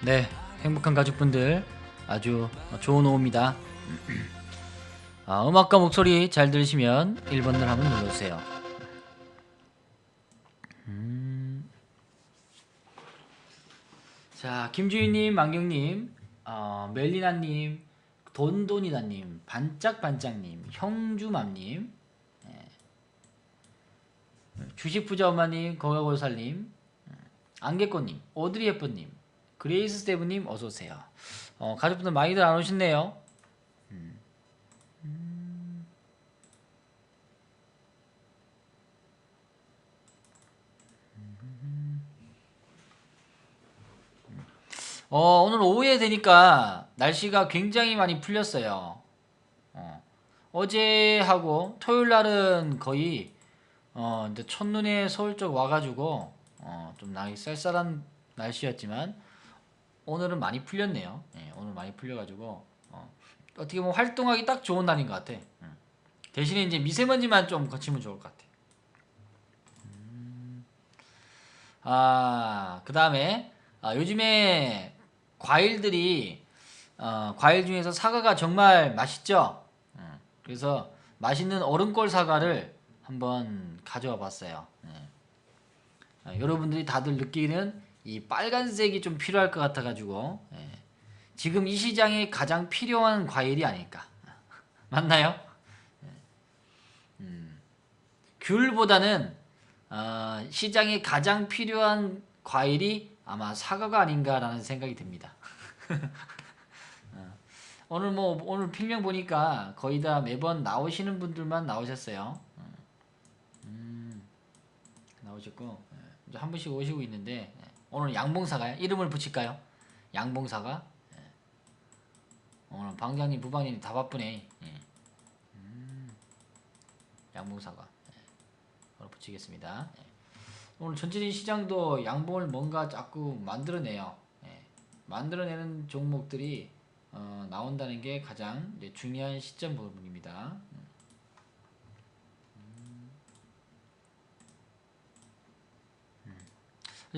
네, 행복한 가족분들 아주 좋은 오후입니다. 음악과 목소리 잘 들으시면 1번을 한번 눌러주세요. 자, 김주희님, 만경님, 멜리나님, 돈돈이다님, 반짝반짝님, 형주맘님, 주식부자 엄마님, 거가골살님, 안개꽃님, 오드리 예쁘님, 그레이스 스테브님 어서오세요. 가족분들 많이들 안 오셨네요. 오늘 오후에 되니까 날씨가 굉장히 많이 풀렸어요. 어제하고 토요일 날은 거의 이제 첫눈에 서울 쪽 와가지고 좀 날이 쌀쌀한 날씨였지만 오늘은 많이 풀렸네요. 예, 오늘 많이 풀려가지고 어떻게 보면 활동하기 딱 좋은 날인 것 같아. 대신에 이제 미세먼지만 좀 거치면 좋을 것 같아. 그 다음에 요즘에 과일들이 과일 중에서 사과가 정말 맛있죠. 그래서 맛있는 얼음골 사과를 한번 가져와 봤어요. 여러분들이 다들 느끼는 이 빨간색이 좀 필요할 것 같아 가지고 지금 이 시장에 가장 필요한 과일이 아닐까. 맞나요? 귤보다는 시장에 가장 필요한 과일이 아마 사과가 아닌가라는 생각이 듭니다. 오늘 필명 보니까 거의 다 매번 나오시는 분들만 나오셨어요. 나오셨고 이제 한 분씩 오시고 있는데 오늘 양봉사가요? 이름을 붙일까요? 양봉사가? 오늘 방장님 부방님 다 바쁘네. 양봉사가 오늘 붙이겠습니다. 오늘 전체적인 시장도 양봉을 뭔가 자꾸 만들어내요. 만들어내는 종목들이 나온다는 게 가장 중요한 시점 부분입니다.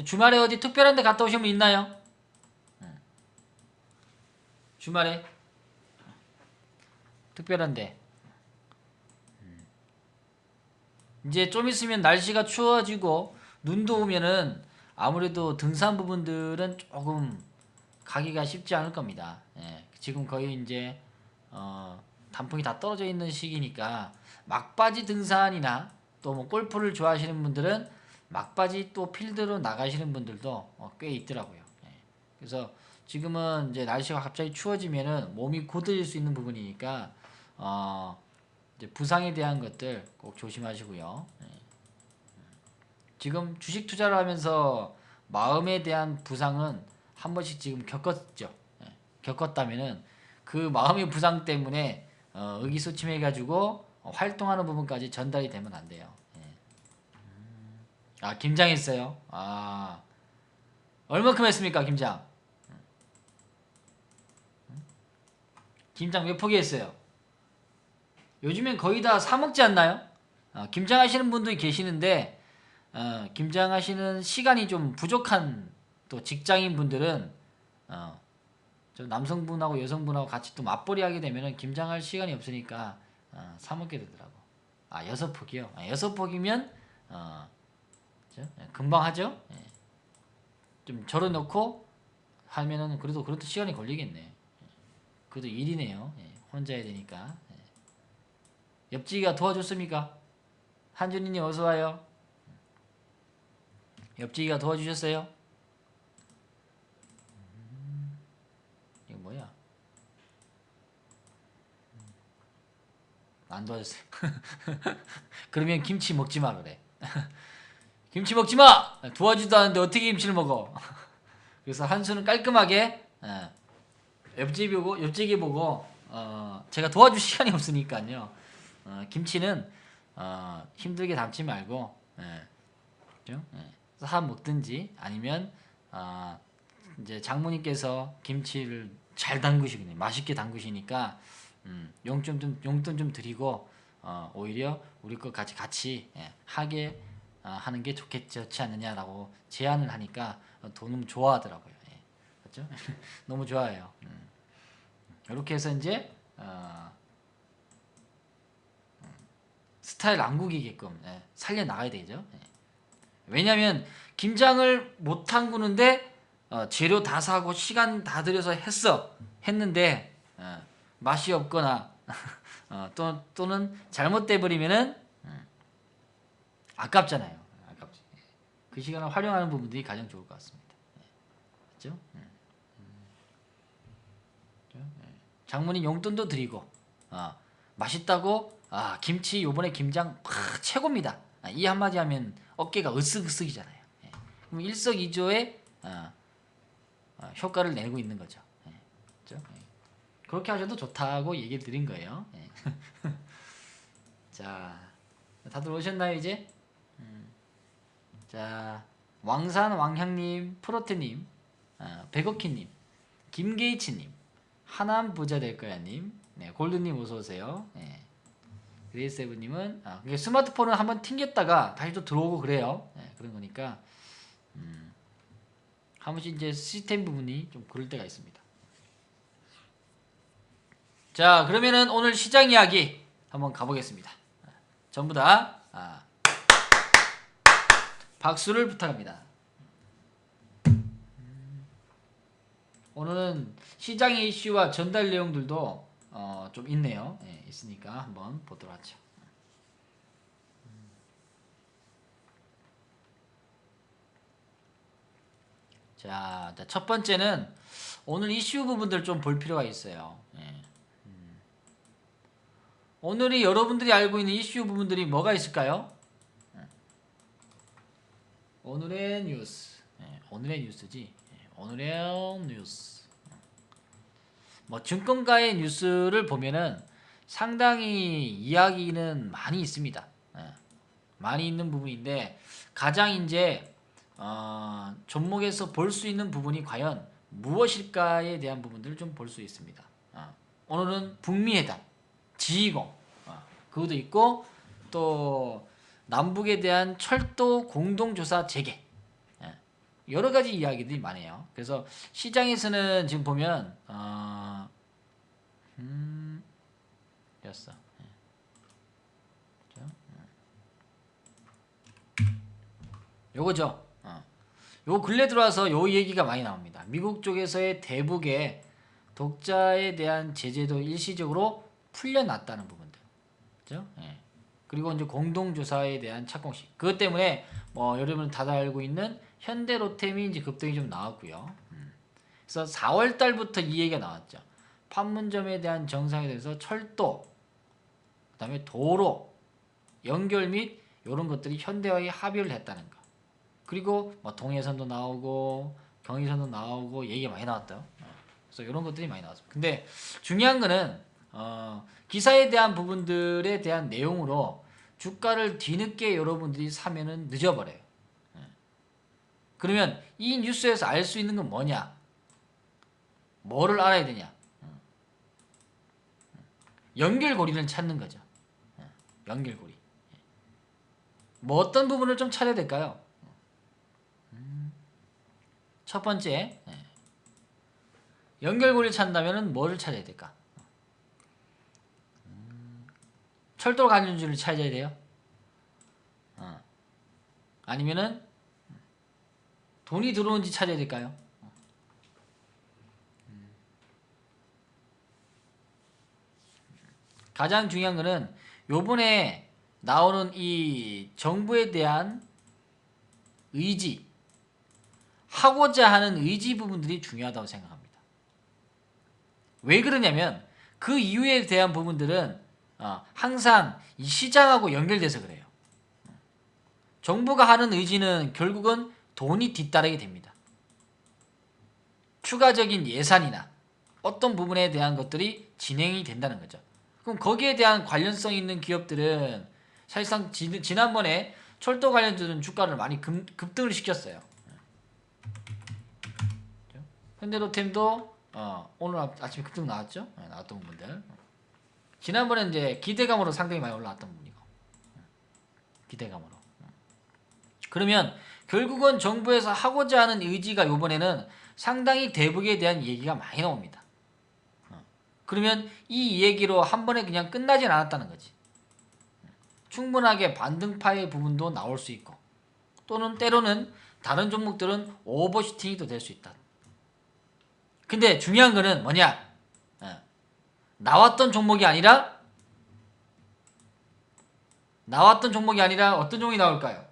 주말에 어디 특별한 데 갔다 오신 분 있나요? 주말에 특별한 데. 이제 좀 있으면 날씨가 추워지고 눈도 오면은 아무래도 등산 부분들은 조금 가기가 쉽지 않을 겁니다. 지금 거의 이제 단풍이 다 떨어져 있는 시기니까 막바지 등산이나 또 뭐 골프를 좋아하시는 분들은 막바지 또 필드로 나가시는 분들도 꽤 있더라고요. 그래서 지금은 이제 날씨가 갑자기 추워지면은 몸이 굳어질 수 있는 부분이니까 이제 부상에 대한 것들 꼭 조심하시고요. 지금 주식 투자를 하면서 마음에 대한 부상은 한 번씩 지금 겪었죠. 겪었다면은 그 마음의 부상 때문에 의기소침해가지고 활동하는 부분까지 전달이 되면 안 돼요. 김장 했어요. 얼마큼 했습니까, 김장? 김장 몇 포기 했어요? 요즘엔 거의 다 사 먹지 않나요? 김장하시는 분들이 계시는데 김장하시는 시간이 좀 부족한 또 직장인 분들은 저 남성분하고 여성분하고 같이 또 맞벌이 하게 되면은 김장할 시간이 없으니까 사 먹게 되더라고. 여섯 포기요. 여섯 포기면 금방 하죠. 좀 절여놓고 하면은 그래도 시간이 걸리겠네. 그래도 일이네요. 혼자 해야 되니까. 옆지기가 도와줬습니까? 한준이님 어서 와요. 옆지기가 도와주셨어요? 이거 뭐야? 안 도와줬어요. 그러면 김치 먹지 마 그래. 김치 먹지 마! 도와주지도 않는데 어떻게 김치를 먹어? 그래서 한수는 깔끔하게 옆지기 보고 제가 도와줄 시간이 없으니까요. 김치는 힘들게 담지 말고 그죠? 사 먹든지 아니면 이제 장모님께서 김치를 잘 담그시거든요. 맛있게 담그시니까 용돈 좀 드리고 오히려 우리 거 같이 하게 하는 게 좋지 않느냐라고 제안을 하니까 돈은 좋아하더라고요. 맞죠? 너무 좋아요. 이렇게 해서 이제 스타일 안 구기게끔 살려 나가야 되죠. 왜냐하면 김장을 못 담그는데 재료 다 사고 시간 다 들여서 했는데 맛이 없거나 또는 잘못돼 버리면은 아깝잖아요. 아깝지. 그 시간을 활용하는 부분들이 가장 좋을 것 같습니다. 맞죠? 장모님 용돈도 드리고 맛있다고 김치 요번에 김장 최고입니다. 이 한마디 하면 어깨가 으쓱으쓱이잖아요. 그럼 일석이조의 효과를 내고 있는 거죠. 그렇죠? 그렇게 하셔도 좋다고 얘기를 드린 거예요. 자, 다들 오셨나요 이제? 자, 왕산 왕향님, 프로테님, 백오키님, 김게이츠님, 하남 부자 될 거야님, 골드님 어서 오세요. 그레이세븐님은 스마트폰을 한번 튕겼다가 다시 또 들어오고 그래요. 그런 거니까 한 번씩 이제 시스템 부분이 좀 그럴 때가 있습니다. 자, 그러면은 오늘 시장 이야기 한번 가보겠습니다. 전부 다 박수를 부탁합니다. 오늘은 시장 이슈와 전달 내용들도 좀 있네요. 있으니까 한번 보도록 하죠. 자, 첫 번째는 오늘 이슈 부분들 좀 볼 필요가 있어요. 오늘이 여러분들이 알고 있는 이슈 부분들이 뭐가 있을까요? 오늘의 뉴스. 오늘의 뉴스지. 오늘의 뉴스. 뭐 증권가의 뉴스를 보면은 상당히 이야기는 많이 있습니다. 많이 있는 부분인데 가장 이제 종목에서 볼 수 있는 부분이 과연 무엇일까에 대한 부분들을 좀 볼 수 있습니다. 오늘은 북미회담, 지휘공 그것도 있고 또 남북에 대한 철도 공동조사 재개 여러 가지 이야기들이 많아요. 그래서 시장에서는 지금 보면 였어. 요거죠. 요 근래 들어와서 요 얘기가 많이 나옵니다. 미국 쪽에서의 대북의 독자에 대한 제재도 일시적으로 풀려났다는 부분들. 그죠? 그리고 이제 공동조사에 대한 착공식. 그것 때문에 뭐 여러분 다들 알고 있는 현대로템이 이제 급등이 좀 나왔고요. 그래서 4월 달부터 이 얘기가 나왔죠. 판문점에 대한 정상에 대해서 철도, 그다음에 도로 연결 및 이런 것들이 현대와의 합의를 했다는 거. 그리고 뭐 동해선도 나오고 경의선도 나오고 얘기가 많이 나왔죠. 그래서 이런 것들이 많이 나왔습니다. 근데 중요한 거는 기사에 대한 부분들에 대한 내용으로 주가를 뒤늦게 여러분들이 사면은 늦어버려요. 그러면 이 뉴스에서 알 수 있는 건 뭐냐? 뭐를 알아야 되냐? 연결고리를 찾는 거죠. 연결고리. 뭐 어떤 부분을 좀 찾아야 될까요? 첫 번째, 연결고리를 찾는다면 뭐를 찾아야 될까? 철도 관련주를 찾아야 돼요? 아니면은 돈이 들어오는지 찾아야 될까요? 가장 중요한 거는 요번에 나오는 이 정부에 대한 의지, 하고자 하는 의지 부분들이 중요하다고 생각합니다. 왜 그러냐면 그 이유에 대한 부분들은 항상 이 시장하고 연결돼서 그래요. 정부가 하는 의지는 결국은 돈이 뒤따르게 됩니다. 추가적인 예산이나 어떤 부분에 대한 것들이 진행이 된다는 거죠. 그럼 거기에 대한 관련성 있는 기업들은 사실상 지난번에 철도 관련주는 주가를 많이 급등을 시켰어요. 현대로템도 오늘 아침에 급등 나왔죠? 나왔던 부분들. 지난번에 이제 기대감으로 상당히 많이 올라왔던 부분이고. 기대감으로. 그러면 결국은 정부에서 하고자 하는 의지가 이번에는 상당히 대북에 대한 얘기가 많이 나옵니다. 그러면 이 얘기로 한 번에 그냥 끝나진 않았다는 거지. 충분하게 반등파의 부분도 나올 수 있고 또는 때로는 다른 종목들은 오버슈팅이 또 될 수 있다. 근데 중요한 거는 뭐냐? 나왔던 종목이 아니라 어떤 종목이 나올까요?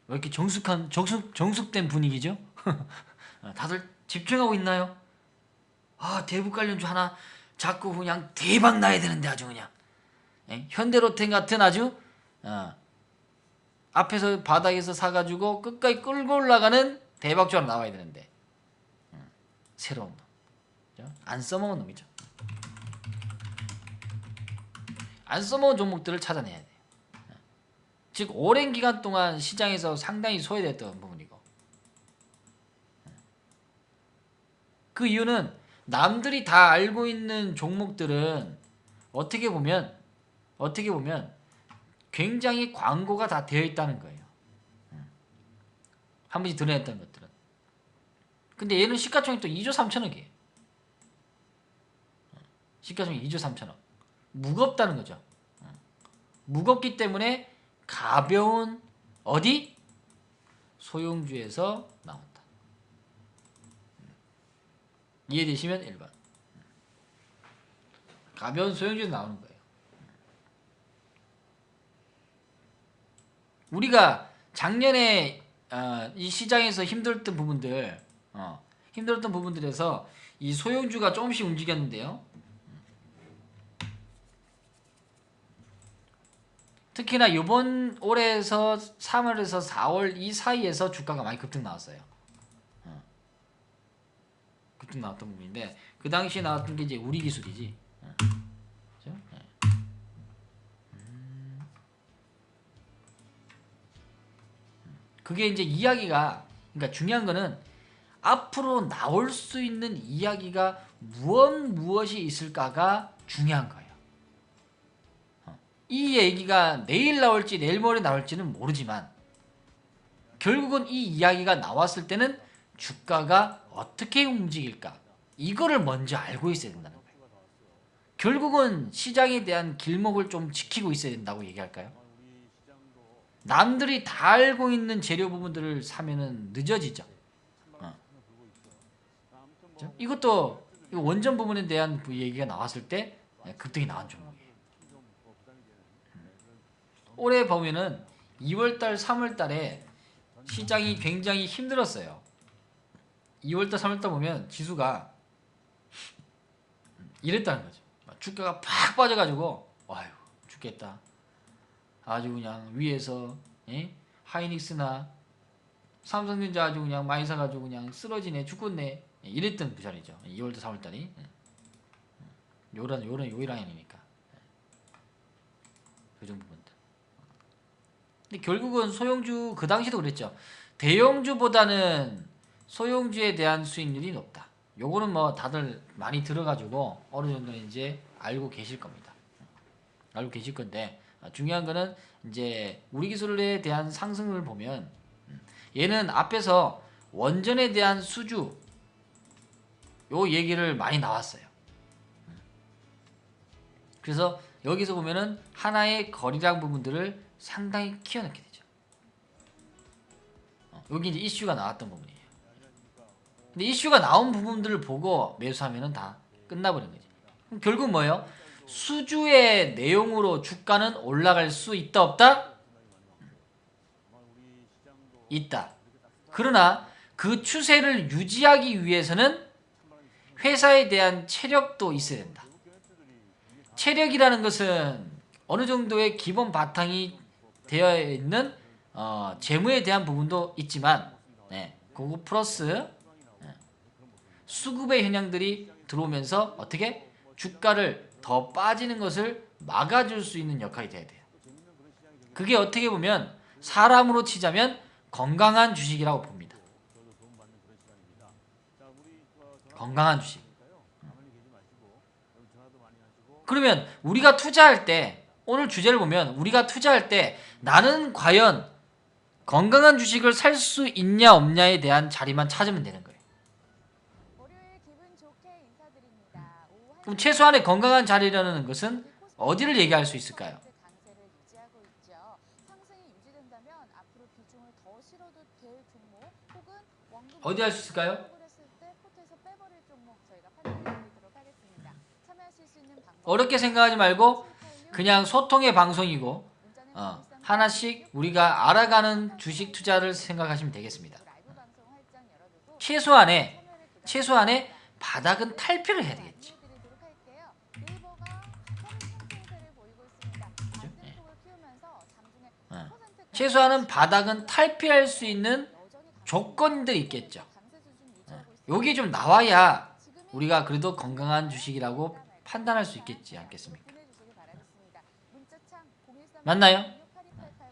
왜 이렇게 정숙된 분위기죠? 다들 집중하고 있나요? 아, 대북 관련주 하나 자꾸 그냥 대박 나야 되는데 아주 그냥. 현대로템 같은 아주 앞에서 바닥에서 사가지고 끝까지 끌고 올라가는 대박주 하나 나와야 되는데 새로운 놈. 안 써먹은 놈이죠. 안 써먹은 종목들을 찾아내야 돼요. 즉 오랜 기간 동안 시장에서 상당히 소외됐던 부분이고 그 이유는 남들이 다 알고 있는 종목들은 어떻게 보면 굉장히 광고가 다 되어 있다는 거예요. 한 번씩 드러냈던 것들은. 근데 얘는 시가총액 또 2조 3천억이에요. 시가총액 2조 3천억. 무겁다는 거죠. 무겁기 때문에 가벼운 어디? 소형주에서 나온다. 이해되시면 1번. 가벼운 소형주에서 나오는 거예요. 우리가 작년에 이 시장에서 힘들었던 부분들에서 이 소형주가 조금씩 움직였는데요. 특히나 이번 올해에서 3월에서 4월 이 사이에서 주가가 많이 급등 나왔어요. 급등 나왔던 부분인데 그 당시에 나왔던 게 이제 우리 기술이지. 그렇죠? 그게 이제 이야기가 그러니까 중요한 거는 앞으로 나올 수 있는 이야기가 무엇이 있을까가 중요한 거예요. 이 얘기가 내일 나올지 내일 모레 나올지는 모르지만 결국은 이 이야기가 나왔을 때는 주가가 어떻게 움직일까 이거를 먼저 알고 있어야 된다는 거예요. 결국은 시장에 대한 길목을 좀 지키고 있어야 된다고 얘기할까요? 남들이 다 알고 있는 재료 부분들을 사면은 늦어지죠. 이것도 원전 부분에 대한 얘기가 나왔을 때 급등이 나온 종목이에요. 올해 보면은 2월달, 3월달에 시장이 굉장히 힘들었어요. 2월달, 3월달 보면 지수가 이랬다는 거죠. 주가가 팍 빠져가지고 아유 죽겠다. 아주 그냥 위에서 하이닉스나 삼성전자 아주 그냥 많이 사가지고 그냥 쓰러지네 죽겠네 이랬던 그 자리죠. 2월달, 3월달이 요 라인이니까 그 정도 부분들. 근데 결국은 소형주 그 당시도 그랬죠. 대형주보다는 소형주에 대한 수익률이 높다. 요거는 뭐 다들 많이 들어가지고 어느 정도는 이제 알고 계실 겁니다. 알고 계실 건데 중요한 거는 이제 우리 기술에 대한 상승을 보면 얘는 앞에서 원전에 대한 수주 요 얘기를 많이 나왔어요. 그래서 여기서 보면은 하나의 거리랑 부분들을 상당히 키워넣게 되죠. 여기 이제 이슈가 나왔던 부분이에요. 근데 이슈가 나온 부분들을 보고 매수하면은 다 끝나버린 거지. 그럼 결국 뭐예요? 수주의 내용으로 주가는 올라갈 수 있다 없다? 있다. 그러나 그 추세를 유지하기 위해서는 회사에 대한 체력도 있어야 된다. 체력이라는 것은 어느 정도의 기본 바탕이 되어 있는 재무에 대한 부분도 있지만 그거 플러스 수급의 현상들이 들어오면서 어떻게 주가를 더 빠지는 것을 막아줄 수 있는 역할이 돼야 돼요. 그게 어떻게 보면 사람으로 치자면 건강한 주식이라고 봅니다. 건강한 주식. 그러면 우리가 투자할 때 오늘 주제를 보면 우리가 투자할 때 나는 과연 건강한 주식을 살 수 있냐 없냐에 대한 자리만 찾으면 되는 거예요. 그럼 최소한의 건강한 자리라는 것은 어디를 얘기할 수 있을까요? 어디 할 수 있을까요? 어렵게 생각하지 말고 그냥 소통의 방송이고 하나씩 우리가 알아가는 주식 투자를 생각하시면 되겠습니다. 최소한의 바닥은 탈피를 해야 되겠지. 최소한은 바닥은 탈피할 수 있는 조건들이 있겠죠. 여기 좀 나와야 우리가 그래도 건강한 주식이라고 판단할 수 있겠지 않겠습니까? 맞나요?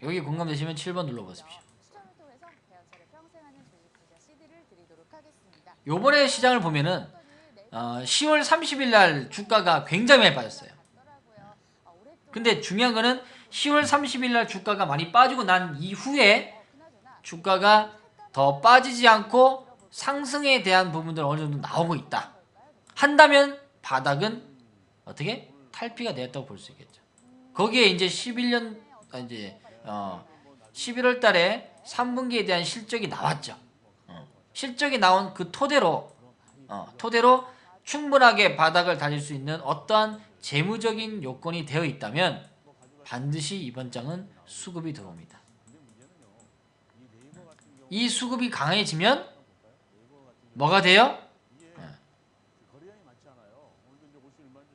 여기 공감되시면 7번 눌러보십시오. 요번에 시장을 보면은 10월 30일 날 주가가 굉장히 많이 빠졌어요. 근데 중요한 거는 10월 30일 날 주가가 많이 빠지고 난 이후에 주가가 더 빠지지 않고 상승에 대한 부분들 어느 정도 나오고 있다 한다면 바닥은 어떻게 탈피가 되었다고 볼 수 있겠죠. 거기에 이제 11년 이제 11월 달에 3분기에 대한 실적이 나왔죠. 실적이 나온 그 토대로 충분하게 바닥을 다질 수 있는 어떠한 재무적인 요건이 되어 있다면 반드시 이번 장은 수급이 들어옵니다. 이 수급이 강해지면 뭐가 돼요?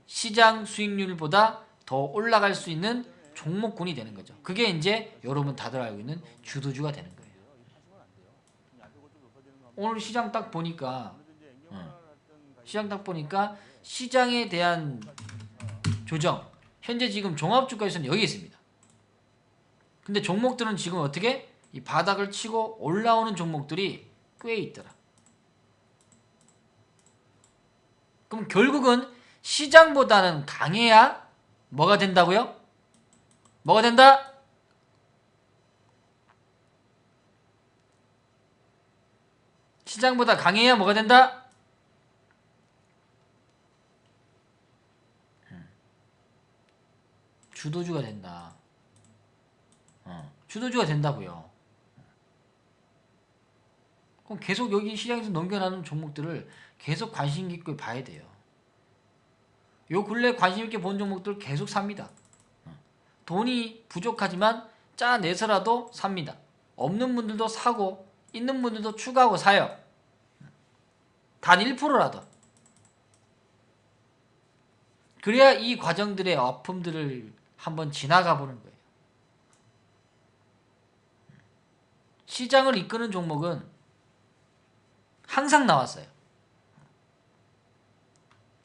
시장 수익률보다 더 올라갈 수 있는 종목군이 되는 거죠. 그게 이제 여러분 다들 알고 있는 주도주가 되는 거예요. 오늘 시장 딱 보니까 시장에 대한 조정 현재 지금 종합주가에서는 여기 있습니다. 근데 종목들은 지금 어떻게 이 바닥을 치고 올라오는 종목들이 꽤 있더라. 그럼 결국은 시장보다는 강해야 뭐가 된다고요? 뭐가 된다? 시장보다 강해야 뭐가 된다? 주도주가 된다. 주도주가 된다고요. 그럼 계속 여기 시장에서 넘겨나는 종목들을 계속 관심 깊게 봐야 돼요. 요 근래 관심 있게 본 종목들 계속 삽니다. 돈이 부족하지만 짜내서라도 삽니다. 없는 분들도 사고 있는 분들도 추가하고 사요. 단 1%라도. 그래야 이 과정들의 아픔들을 한번 지나가 보는 거예요. 시장을 이끄는 종목은 항상 나왔어요.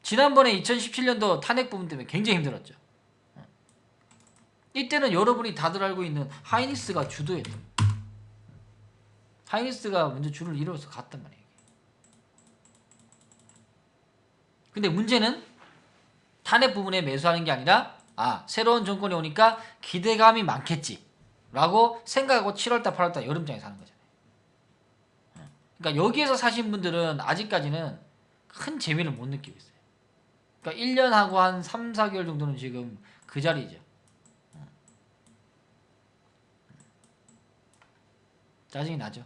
지난번에 2017년도 탄핵 부분 때문에 굉장히 힘들었죠. 이때는 여러분이 다들 알고 있는 하이닉스가 주도했던, 하이닉스가 먼저 줄을 이뤄서 갔단 말이에요. 근데 문제는 탄핵 부분에 매수하는 게 아니라 새로운 정권이 오니까 기대감이 많겠지 라고 생각하고 7월달 8월달 여름장에 사는 거잖아요. 그러니까 여기에서 사신 분들은 아직까지는 큰 재미를 못 느끼고 있어요. 그러니까 1년하고 한 3, 4개월 정도는 지금 그 자리죠. 짜증이 나죠.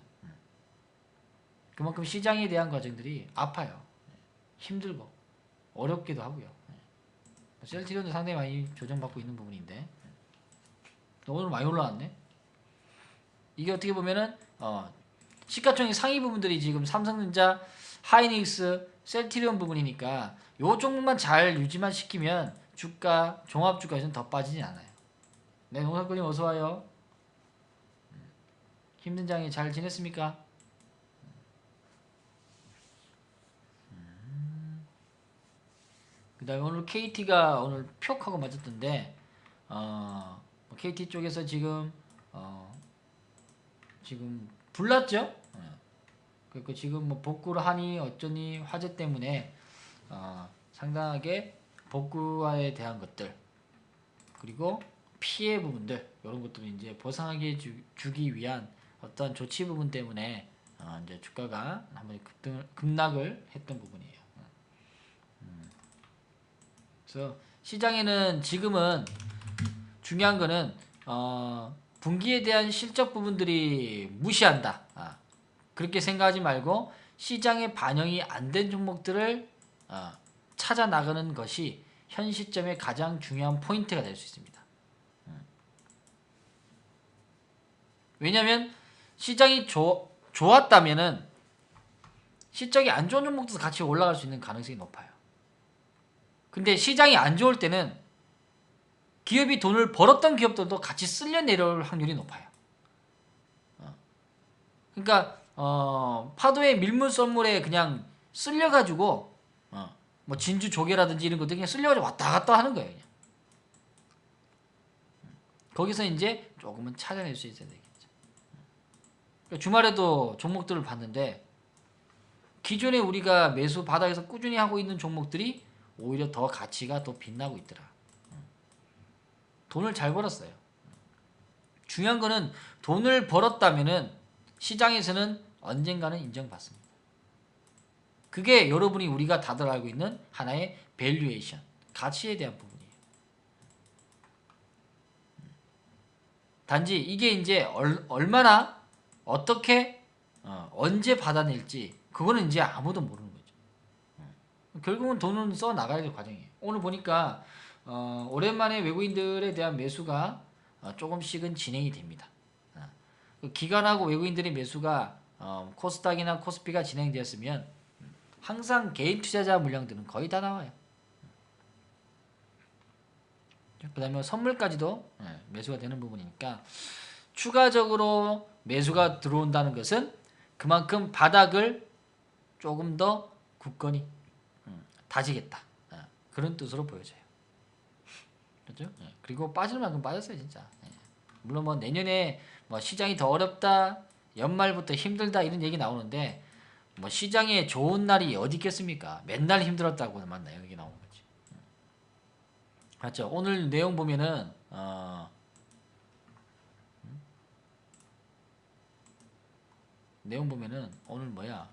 그만큼 시장에 대한 과정들이 아파요. 힘들고 어렵기도 하고요. 셀트리온도 상당히 많이 조정받고 있는 부분인데 오늘 많이 올라왔네. 이게 어떻게 보면은 시가총액 상위 부분들이 지금 삼성전자, 하이닉스, 셀트리온 부분이니까 요 종목만 잘 유지만 시키면 주가, 종합주가에서는 더 빠지진 않아요. 네, 농사꾼님 어서와요. 힘든 장에 잘 지냈습니까? 그 다음에 오늘 KT가 오늘 표 하고 맞았던데 KT 쪽에서 지금 불났죠? 그리고 지금 뭐 복구를 하니 어쩌니 화재 때문에 상당하게 복구에 대한 것들 그리고 피해 부분들 이런 것들을 이제 보상하게 주기 위한 어떤 조치 부분 때문에 이제 주가가 한번 급락을 했던 부분이에요. 그래서 시장에는 지금은 중요한 거는 분기에 대한 실적 부분들이 무시한다. 그렇게 생각하지 말고 시장에 반영이 안 된 종목들을 찾아 나가는 것이 현 시점의 가장 중요한 포인트가 될 수 있습니다. 왜냐하면 시장이 좋았다면은 실적이 안 좋은 종목도 같이 올라갈 수 있는 가능성이 높아요. 근데 시장이 안 좋을 때는 기업이 돈을 벌었던 기업들도 같이 쓸려 내려올 확률이 높아요. 그러니까 파도의 밀물 썰물에 그냥 쓸려가지고 뭐 진주 조개라든지 이런 것들 그냥 쓸려가지고 왔다 갔다 하는 거예요. 그냥. 거기서 이제 조금은 찾아낼 수 있어야 되겠죠. 주말에도 종목들을 봤는데 기존에 우리가 매수 바닥에서 꾸준히 하고 있는 종목들이 오히려 더 가치가 더 빛나고 있더라. 돈을 잘 벌었어요. 중요한 거는 돈을 벌었다면은 시장에서는 언젠가는 인정받습니다. 그게 여러분이 우리가 다들 알고 있는 하나의 밸류에이션, 가치에 대한 부분이에요. 단지 이게 이제 얼마나 어떻게 언제 받아낼지 그거는 이제 아무도 모르는 거죠. 결국은 돈은 써 나가야 될 과정이에요. 오늘 보니까 오랜만에 외국인들에 대한 매수가 조금씩은 진행이 됩니다. 기관하고 외국인들의 매수가 코스닥이나 코스피가 진행되었으면 항상 개인 투자자 물량들은 거의 다 나와요. 그 다음에 선물까지도 매수가 되는 부분이니까 추가적으로 매수가 들어온다는 것은 그만큼 바닥을 조금 더 굳건히 다지겠다. 그런 뜻으로 보여져요. 그렇죠? 그리고 빠질 만큼 빠졌어요, 진짜. 물론 뭐 내년에 뭐 시장이 더 어렵다, 연말부터 힘들다 이런 얘기 나오는데 뭐 시장에 좋은 날이 어디 있겠습니까? 맨날 힘들었다고만 여기 나오는 거지. 맞죠? 오늘 내용 보면은 내용 보면은 오늘 뭐야?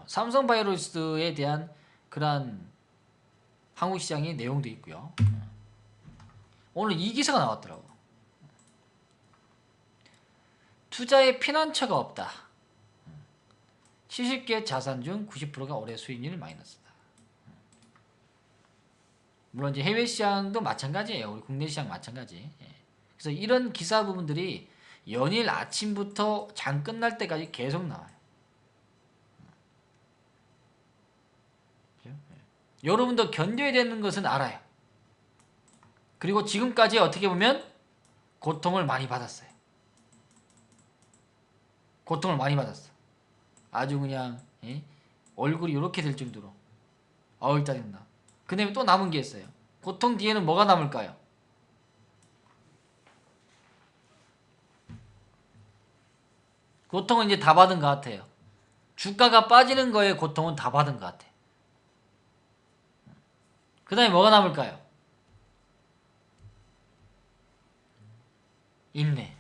삼성바이오로스에 대한 그러한 한국 시장의 내용도 있고요. 오늘 이 기사가 나왔더라고. 투자에 피난처가 없다. 시식계 자산 중 90%가 올해 수익률이 마이너스다. 물론 이제 해외 시장도 마찬가지예요. 우리 국내 시장 마찬가지. 그래서 이런 기사 부분들이 연일 아침부터 장 끝날 때까지 계속 나와요. 여러분도 견뎌야 되는 것은 알아요. 그리고 지금까지 어떻게 보면 고통을 많이 받았어요. 고통을 많이 받았어. 아주 그냥 얼굴이 이렇게 될 정도로 어우 짜증나. 그 다음에 또 남은 게 있어요. 고통 뒤에는 뭐가 남을까요? 고통은 이제 다 받은 것 같아요. 주가가 빠지는 거에 고통은 다 받은 것 같아. 그 다음에 뭐가 남을까요? 인내.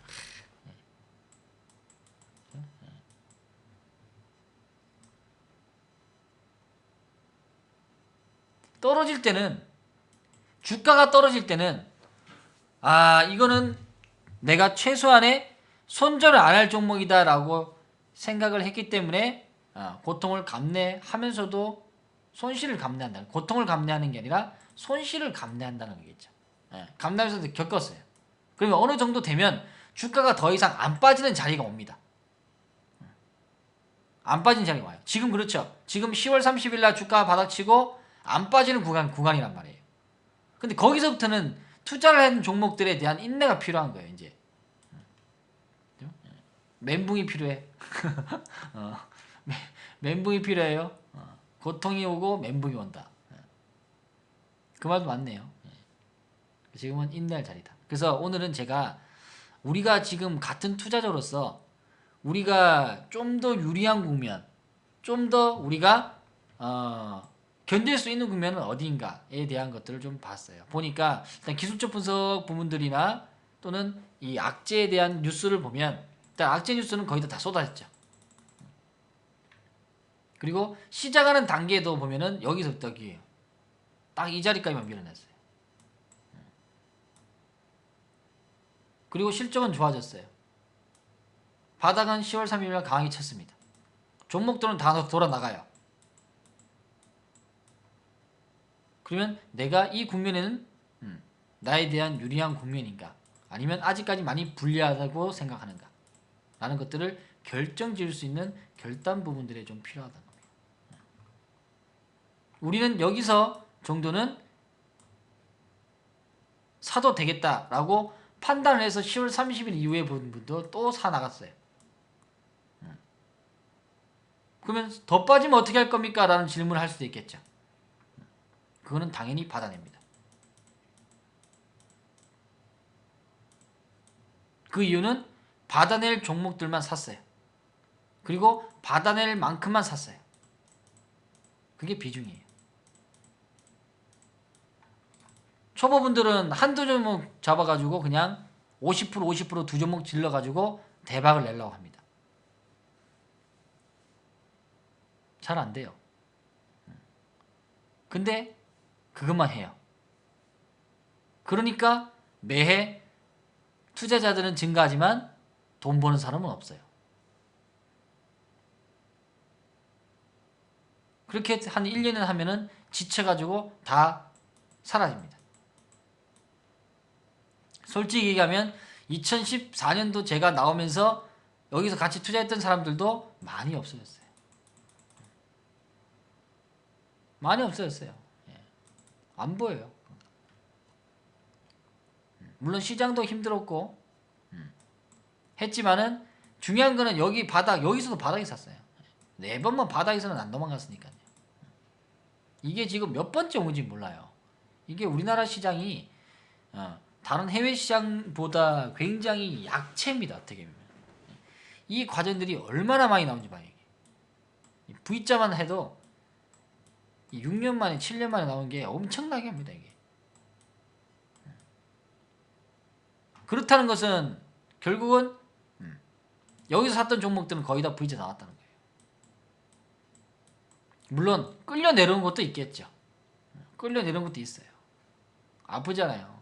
떨어질 때는 주가가 떨어질 때는 이거는 내가 최소한의 손절을 안 할 종목이다 라고 생각을 했기 때문에 고통을 감내하면서도 손실을 감내한다는, 고통을 감내하는 게 아니라 손실을 감내한다는 거겠죠. 감내하면서도 겪었어요. 그러면 어느 정도 되면 주가가 더 이상 안 빠지는 자리가 옵니다. 안 빠진 자리가 와요. 지금 그렇죠. 지금 10월 30일 날 주가가 바닥치고 안 빠지는 구간이란 말이에요. 근데 거기서부터는 투자를 한 종목들에 대한 인내가 필요한 거예요. 이제 멘붕이 필요해. 멘붕이 필요해요. 고통이 오고 멘붕이 온다. 그 말도 맞네요. 지금은 인내할 자리다. 그래서 오늘은 제가 우리가 지금 같은 투자자로서 우리가 좀 더 유리한 국면, 좀 더 우리가 견딜 수 있는 국면은 어디인가에 대한 것들을 좀 봤어요. 보니까 일단 기술적 분석 부분들이나 또는 이 악재에 대한 뉴스를 보면 일단 악재 뉴스는 거의 다 쏟아졌죠. 그리고 시작하는 단계도 보면은 여기서부터 여기에요. 딱 이 자리까지만 밀어냈어요. 그리고 실적은 좋아졌어요. 바닥은 10월 3일날 강하게 쳤습니다. 종목들은 다 돌아 나가요. 그러면 내가 이 국면에는 나에 대한 유리한 국면인가, 아니면 아직까지 많이 불리하다고 생각하는가 라는 것들을 결정 지을 수 있는 결단 부분들이 좀 필요하다는 겁니다. 우리는 여기서 정도는 사도 되겠다라고 판단을 해서 10월 30일 이후에 본 분도 또 사 나갔어요. 그러면 더 빠지면 어떻게 할 겁니까? 라는 질문을 할 수도 있겠죠. 그거는 당연히 받아냅니다. 그 이유는 받아낼 종목들만 샀어요. 그리고 받아낼 만큼만 샀어요. 그게 비중이에요. 초보분들은 한두 종목 잡아가지고 그냥 50% 두 종목 질러가지고 대박을 내려고 합니다. 잘 안 돼요. 근데 그것만 해요. 그러니까 매해 투자자들은 증가하지만 돈 버는 사람은 없어요. 그렇게 한 1년에 하면은 지쳐가지고 다 사라집니다. 솔직히 얘기하면 2014년도 제가 나오면서 여기서 같이 투자했던 사람들도 많이 없어졌어요. 많이 없어졌어요. 안 보여요. 물론 시장도 힘들었고 했지만은 중요한 거는 여기 바닥, 여기서도 바닥에 샀어요. 4번만 바닥에서는 안 도망갔으니까요. 이게 지금 몇 번째 온지 몰라요. 이게 우리나라 시장이 다른 해외 시장보다 굉장히 약체입니다. 어떻게 보면 이 과정들이 얼마나 많이 나온지 봐요. 이게 V자만 해도 6년 만에 7년 만에 나온 게 엄청나게 합니다. 이게 그렇다는 것은 결국은 여기서 샀던 종목들은 거의 다 V자 나왔다는 거예요. 물론 끌려 내려온 것도 있겠죠. 끌려 내려온 것도 있어요. 아프잖아요.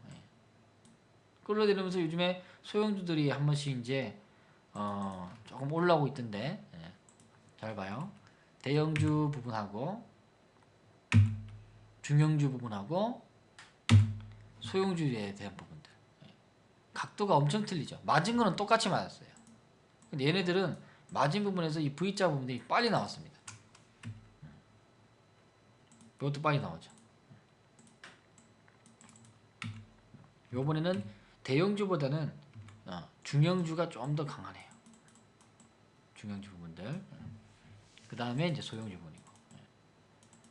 끌려 내리면서 요즘에 소형주들이 한 번씩 이제 조금 올라오고 있던데, 잘 봐요. 대형주 부분하고 중형주 부분하고 소형주에 대한 부분들 각도가 엄청 틀리죠. 맞은 거는 똑같이 맞았어요. 근데 얘네들은 맞은 부분에서 이 V자 부분이 빨리 나왔습니다. 이것도 빨리 나오죠. 요번에는 대형주보다는 중형주가 좀 더 강하네요. 중형주 부분들. 그 다음에 이제 소형주 부분이고.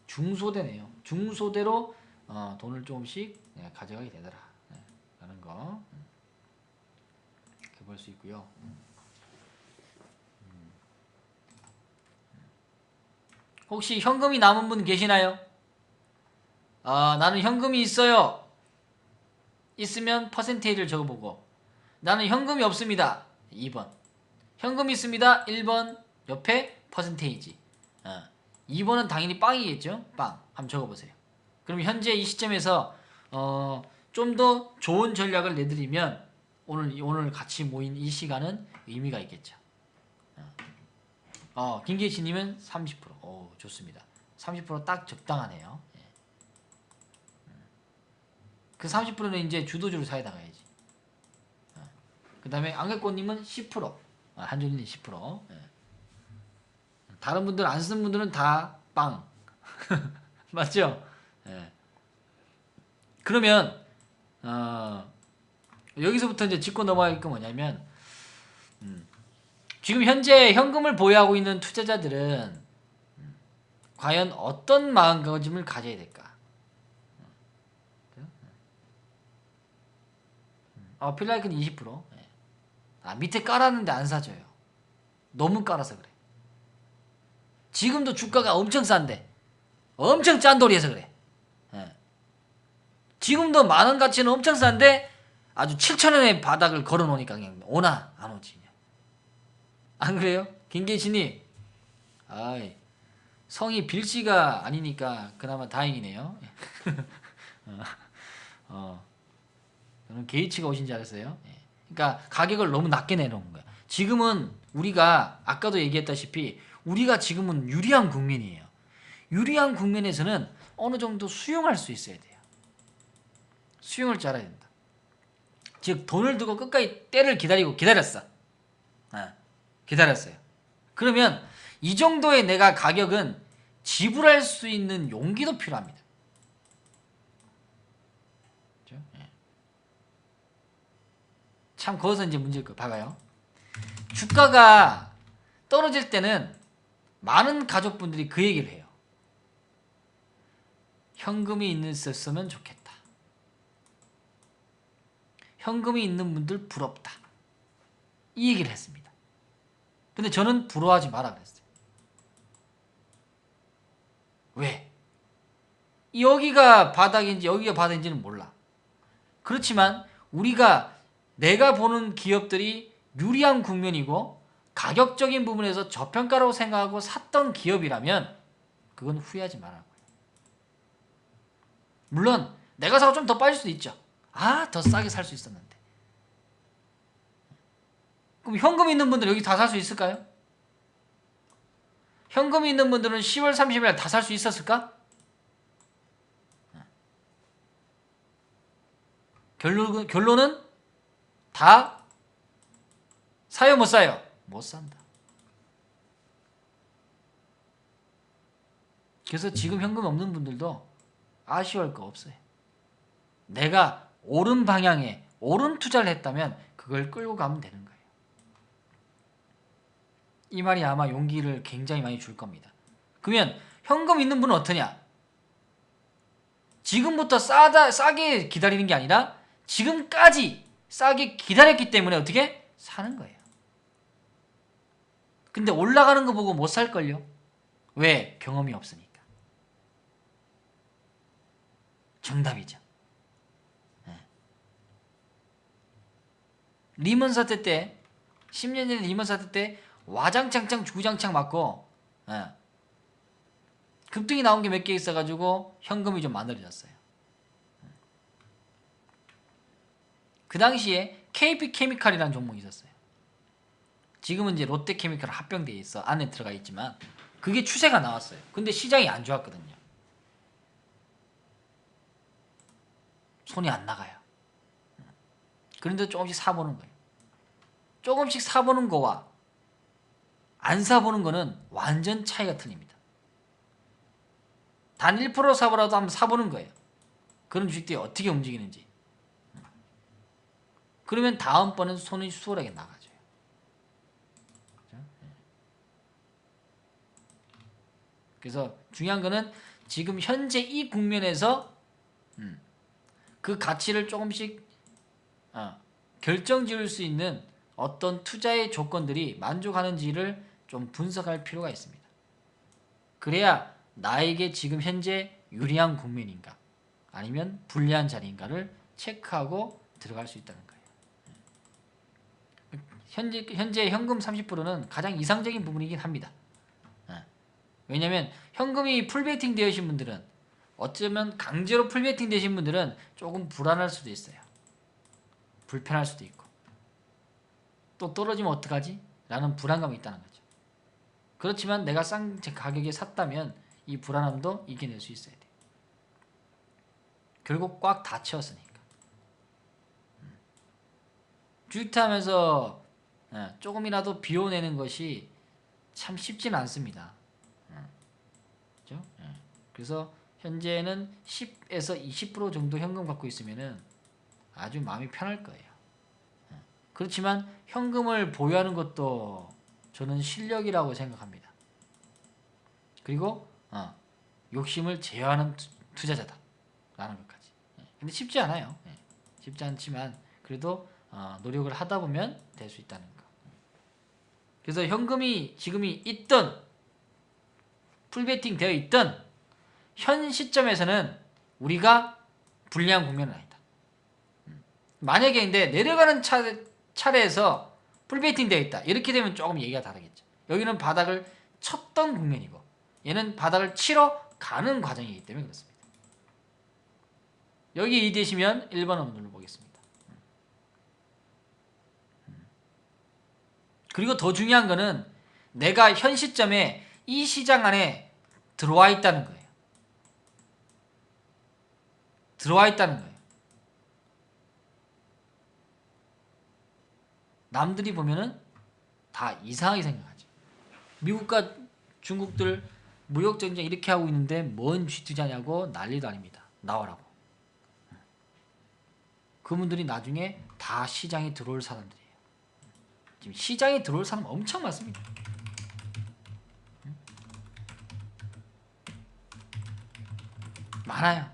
중소대네요. 중소대로 돈을 조금씩 가져가게 되더라. 라는 거. 이렇게 볼 수 있고요. 혹시 현금이 남은 분 계시나요? 나는 현금이 있어요. 있으면 퍼센테이지를 적어보고, 나는 현금이 없습니다. 2번. 현금이 있습니다. 1번 옆에 퍼센테이지. 2번은 당연히 빵이겠죠. 빵. 한번 적어보세요. 그럼 현재 이 시점에서 좀 더 좋은 전략을 내드리면 오늘 같이 모인 이 시간은 의미가 있겠죠. 김계시님은 30%. 오, 좋습니다. 30% 딱 적당하네요. 그 30%는 이제 주도주를 사야 나가야지. 그 다음에 안개꽃님은 10%. 한준님 10%. 다른 분들 안 쓰는 분들은 다 빵. 맞죠? 그러면 여기서부터 이제 짚고 넘어갈 게 뭐냐면 지금 현재 현금을 보유하고 있는 투자자들은 과연 어떤 마음가짐을 가져야 될까? 필라이크는 20%. 밑에 깔았는데 안 사줘요. 너무 깔아서 그래. 지금도 주가가 엄청 싼데 엄청 짠돌이해서 그래. 예. 지금도 만원 가치는 엄청 싼데 아주 7,000원의 바닥을 걸어놓으니까 그냥 오나 안 오지. 안 그래요? 김계신님, 아이, 성이 빌씨가 아니니까 그나마 다행이네요. 저는 게이츠가 오신 줄 알았어요. 예. 그러니까 가격을 너무 낮게 내놓은 거야. 지금은 우리가 아까도 얘기했다시피 우리가 지금은 유리한 국면이에요. 유리한 국면에서는 어느 정도 수용할 수 있어야 돼요. 수용을 잘 알아야 된다. 즉 돈을 두고 끝까지 때를 기다렸어. 기다렸어요. 그러면 이 정도의 내가 가격은 지불할 수 있는 용기도 필요합니다. 그렇죠? 참 거기서 이제 문제일 거 봐봐요. 주가가 떨어질 때는 많은 가족분들이 그 얘기를 해요. 현금이 있었으면 좋겠다. 현금이 있는 분들 부럽다. 이 얘기를 했습니다. 근데 저는 부러워하지 마라 그랬어요. 왜? 여기가 바닥인지 여기가 바닥인지는 몰라. 그렇지만 내가 보는 기업들이 유리한 국면이고 가격적인 부분에서 저평가라고 생각하고 샀던 기업이라면 그건 후회하지 말라고요. 물론 내가 사고 좀 더 빠질 수도 있죠. 더 싸게 살 수 있었는데. 그럼 현금 있는 분들 여기 다 살 수 있을까요? 현금이 있는 분들은 10월 30일 다 살 수 있었을까? 결론은 다 사요 못 사요? 못 산다. 그래서 지금 현금 없는 분들도 아쉬워할 거 없어요. 내가 옳은 방향에 옳은 투자를 했다면 그걸 끌고 가면 되는 거예요. 이 말이 아마 용기를 굉장히 많이 줄 겁니다. 그러면 현금 있는 분은 어떠냐? 지금부터 싸게 기다리는 게 아니라 지금까지 싸게 기다렸기 때문에 어떻게? 사는 거예요. 근데 올라가는 거 보고 못 살걸요? 왜? 경험이 없으니까. 정답이죠. 리먼 사태 때 10년 전에 리먼 사태 때 와장창창 주구장창 맞고 급등이 나온 게 몇 개 있어가지고 현금이 좀 만들어졌어요. 그 당시에 KP케미칼이라는 종목이 있었어요. 지금은 이제 롯데케미칼 합병되어 있어 안에 들어가 있지만 그게 추세가 나왔어요. 근데 시장이 안 좋았거든요. 손이 안 나가요. 그런데 조금씩 사보는 거예요. 조금씩 사보는 거와 안 사보는 거는 완전 차이가 틀립니다. 단 1% 사보라도 한번 사보는 거예요. 그런 주식들이 어떻게 움직이는지. 그러면 다음번엔 손이 수월하게 나가져요. 그래서 중요한 거는 지금 현재 이 국면에서 그 가치를 조금씩 결정 지을 수 있는 어떤 투자의 조건들이 만족하는지를 좀 분석할 필요가 있습니다. 그래야 나에게 지금 현재 유리한 국면인가 아니면 불리한 자리인가를 체크하고 들어갈 수 있다는 거예요. 현재 현금 30%는 가장 이상적인 부분이긴 합니다. 왜냐하면 현금이 풀베이팅 되신 분들은 어쩌면 강제로 풀베이팅 되신 분들은 조금 불안할 수도 있어요. 불편할 수도 있고 또 떨어지면 어떡하지? 라는 불안감이 있다는 거죠. 그렇지만 내가 싼 가격에 샀다면 이 불안함도 이겨낼 수 있어야 돼요. 결국 꽉 다 채웠으니까. 주식하면서 조금이라도 비워내는 것이 참 쉽지는 않습니다. 그렇죠? 그래서 현재는 10에서 20% 정도 현금 갖고 있으면은 아주 마음이 편할 거예요. 그렇지만 현금을 보유하는 것도 저는 실력이라고 생각합니다. 그리고 욕심을 제어하는 투자자다 라는 것까지. 근데 쉽지 않아요. 쉽지 않지만 그래도 노력을 하다 보면 될 수 있다는 거. 그래서 현금이 지금이 있든 풀베팅 되어 있든 현 시점에서는 우리가 불리한 국면은 아니다. 만약에 근데 내려가는 차례에서 풀베팅 되어 있다. 이렇게 되면 조금 얘기가 다르겠죠. 여기는 바닥을 쳤던 국면이고 얘는 바닥을 치러 가는 과정이기 때문에 그렇습니다. 여기 이해되시면 1번 한번 눌러보겠습니다. 그리고 더 중요한 거는 내가 현 시점에 이 시장 안에 들어와 있다는 거예요. 들어와 있다는 거예요. 남들이 보면은 다 이상하게 생각하죠. 미국과 중국들 무역 전쟁 이렇게 하고 있는데 뭔 쥐투자냐고 난리도 아닙니다. 나와라고. 그분들이 나중에 다 시장에 들어올 사람들이에요. 지금 시장에 들어올 사람 엄청 많습니다. 많아요.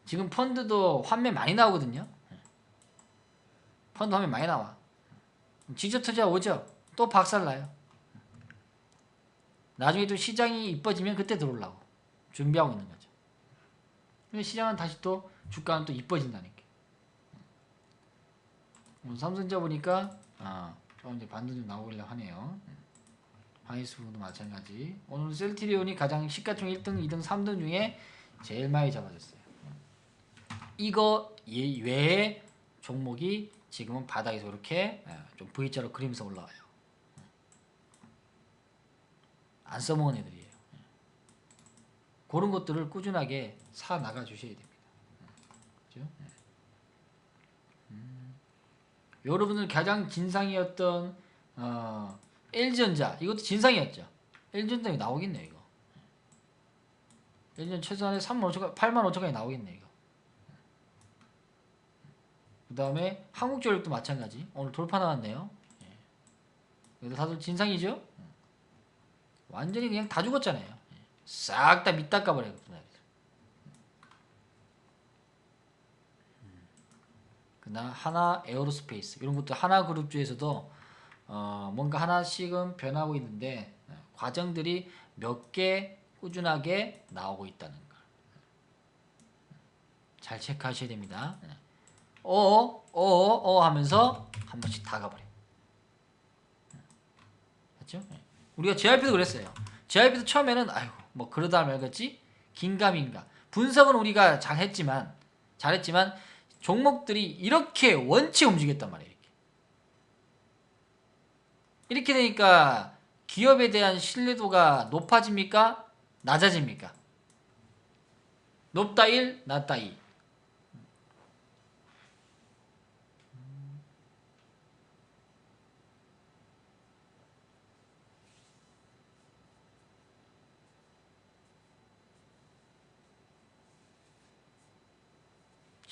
지금 펀드도 환매 많이 나오거든요. 펀드 환매 많이 나와. 지저 투자 오죠. 또 박살나요. 나중에 또 시장이 이뻐지면 그때 들어오려고 준비하고 있는 거죠. 근데 시장은 다시 또 주가는 또 이뻐진다니까. 삼성전자 보니까 조금 이제 반등 좀 나오려고 하네요. 하이스도 마찬가지. 오늘 셀트리온이 가장 시가총 1등, 2등, 3등 중에 제일 많이 잡아줬어요. 이거 외에 종목이 지금은 바닥에서 이렇게 좀 V자로 그리면서 올라와요. 안 써먹은 애들이에요. 그런 것들을 꾸준하게 사 나가 주셔야 됩니다. 그렇죠? 여러분들 가장 진상이었던 LG전자 이것도 진상이었죠. LG전자 나오겠네 이거. LG전자 최소한에 35,000, 85,000까지 나오겠네 이거. 그 다음에 한국전력도 마찬가지. 오늘 돌파 나왔네요. 그래도 다들 진상이죠? 완전히 그냥 다 죽었잖아요. 싹 다 밑 닦아버려요. 그다음 하나 에어로스페이스 이런 것도 하나 그룹주에서도 뭔가 하나씩은 변하고 있는데 과정들이 몇 개 꾸준하게 나오고 있다는 걸 잘 체크하셔야 됩니다. 하면서 한 번씩 다 가버려. 맞죠? 우리가 JYP도 그랬어요. JYP도 처음에는 아이고 뭐 그러다 말겠지 긴가민가 분석은 우리가 잘했지만 종목들이 이렇게 원체 움직였단 말이에요. 이렇게 되니까 기업에 대한 신뢰도가 높아집니까? 낮아집니까? 높다 1, 낮다 2.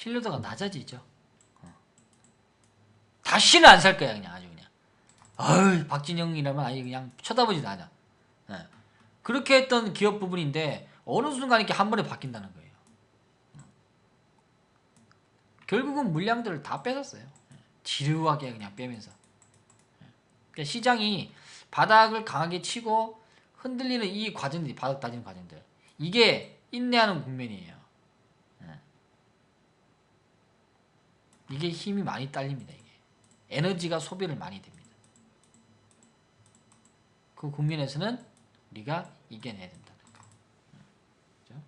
신뢰도가 낮아지죠. 다시는 안 살 거야 그냥 아주 그냥. 어이 박진영이라면 아예 그냥 쳐다보지도 않아. 그렇게 했던 기업 부분인데 어느 순간 이렇게 한 번에 바뀐다는 거예요. 결국은 물량들을 다 뺏었어요. 지루하게 그냥 빼면서. 그러니까 시장이 바닥을 강하게 치고 흔들리는 이 과정들이 바닥 다지는 과정들 이게 인내하는 국면이에요. 이게 힘이 많이 딸립니다. 이게 에너지가 소비를 많이 됩니다. 그 국면에서는 우리가 이겨내야 된다는 거. 그렇죠?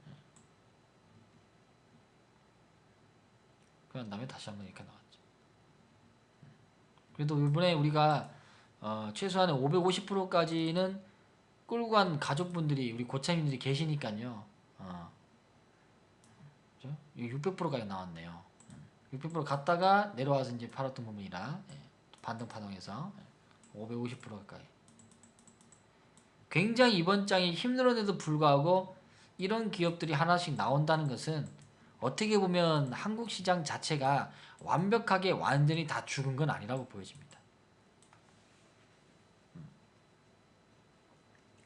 그런 다음에 다시 한번 이렇게 나왔죠. 그래도 이번에 우리가 최소한 550%까지는 끌고 간 가족분들이 우리 고참님들이 계시니까요. 그렇죠? 600%까지 나왔네요. 600% 갔다가 내려와서 이제 팔았던 부분이라 반등 파동해서 550% 가까이. 굉장히 이번 장이 힘들었는데도 불구하고 이런 기업들이 하나씩 나온다는 것은 어떻게 보면 한국 시장 자체가 완벽하게 완전히 다 죽은 건 아니라고 보여집니다.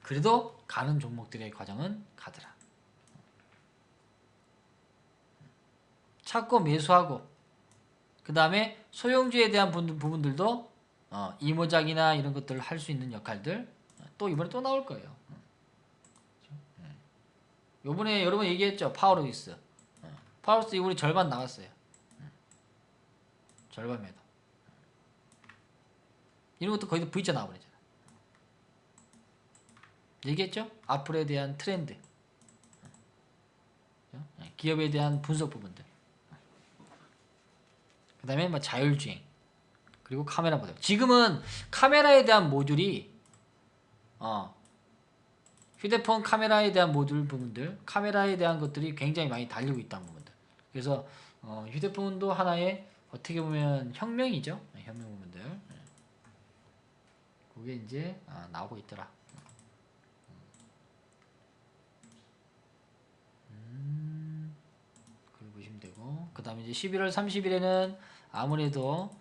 그래도 가는 종목들의 과정은 가더라. 찾고 매수하고 그 다음에 소형주에 대한 부분들도 이모작이나 이런 것들을 할 수 있는 역할들 또 이번에 또 나올 거예요. 요번에 여러분 얘기했죠. 파워로이스. 파워로이스 이번에 절반 나갔어요. 절반 매도. 이런 것도 거의 다 V자 나와버리잖아. 얘기했죠? 앞으로에 대한 트렌드. 기업에 대한 분석 부분들. 그 다음에 뭐 자율주행. 그리고 카메라 모듈. 지금은 카메라에 대한 모듈이 휴대폰 카메라에 대한 모듈 부분들, 카메라에 대한 것들이 굉장히 많이 달리고 있다는 부분들. 그래서 휴대폰도 하나의 어떻게 보면 혁명이죠. 혁명 부분들. 그게 이제 나오고 있더라. 그걸 보시면 되고, 그 다음에 이제 11월 30일에는 아무래도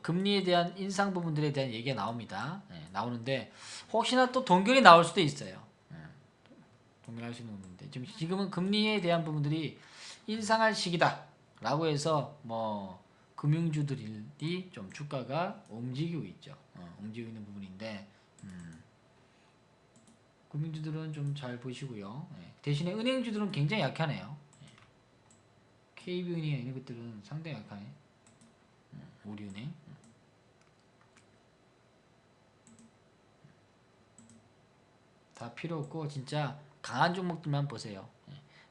금리에 대한 인상 부분들에 대한 얘기가 나옵니다. 나오는데 혹시나 또 동결이 나올 수도 있어요. 동결할 수 있는 부분인데 지금은 금리에 대한 부분들이 인상할 시기다 라고 해서 뭐 금융주들이 좀 주가가 움직이고 있죠. 움직이고 있는 부분인데 금융주들은 좀 잘 보시고요. 대신에 은행주들은 굉장히 약하네요. KB은행 이런 것들은 상당히 약하네. 우리은행. 다 필요 없고 진짜 강한 종목들만 보세요.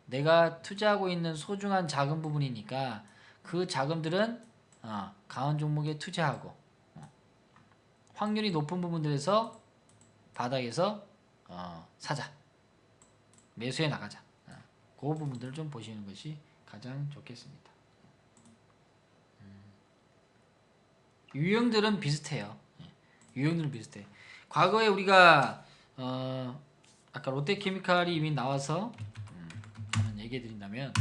내가 투자하고 있는 소중한 자금 부분이니까 그 자금들은 강한 종목에 투자하고 확률이 높은 부분들에서 바닥에서 사자. 매수해 나가자. 그 부분들을 좀 보시는 것이 가장 좋겠습니다. 유형들은 비슷해요. 유형들은 비슷해. 과거에 우리가 아까 롯데케미칼이 이미 나와서 한번 얘기해 드린다면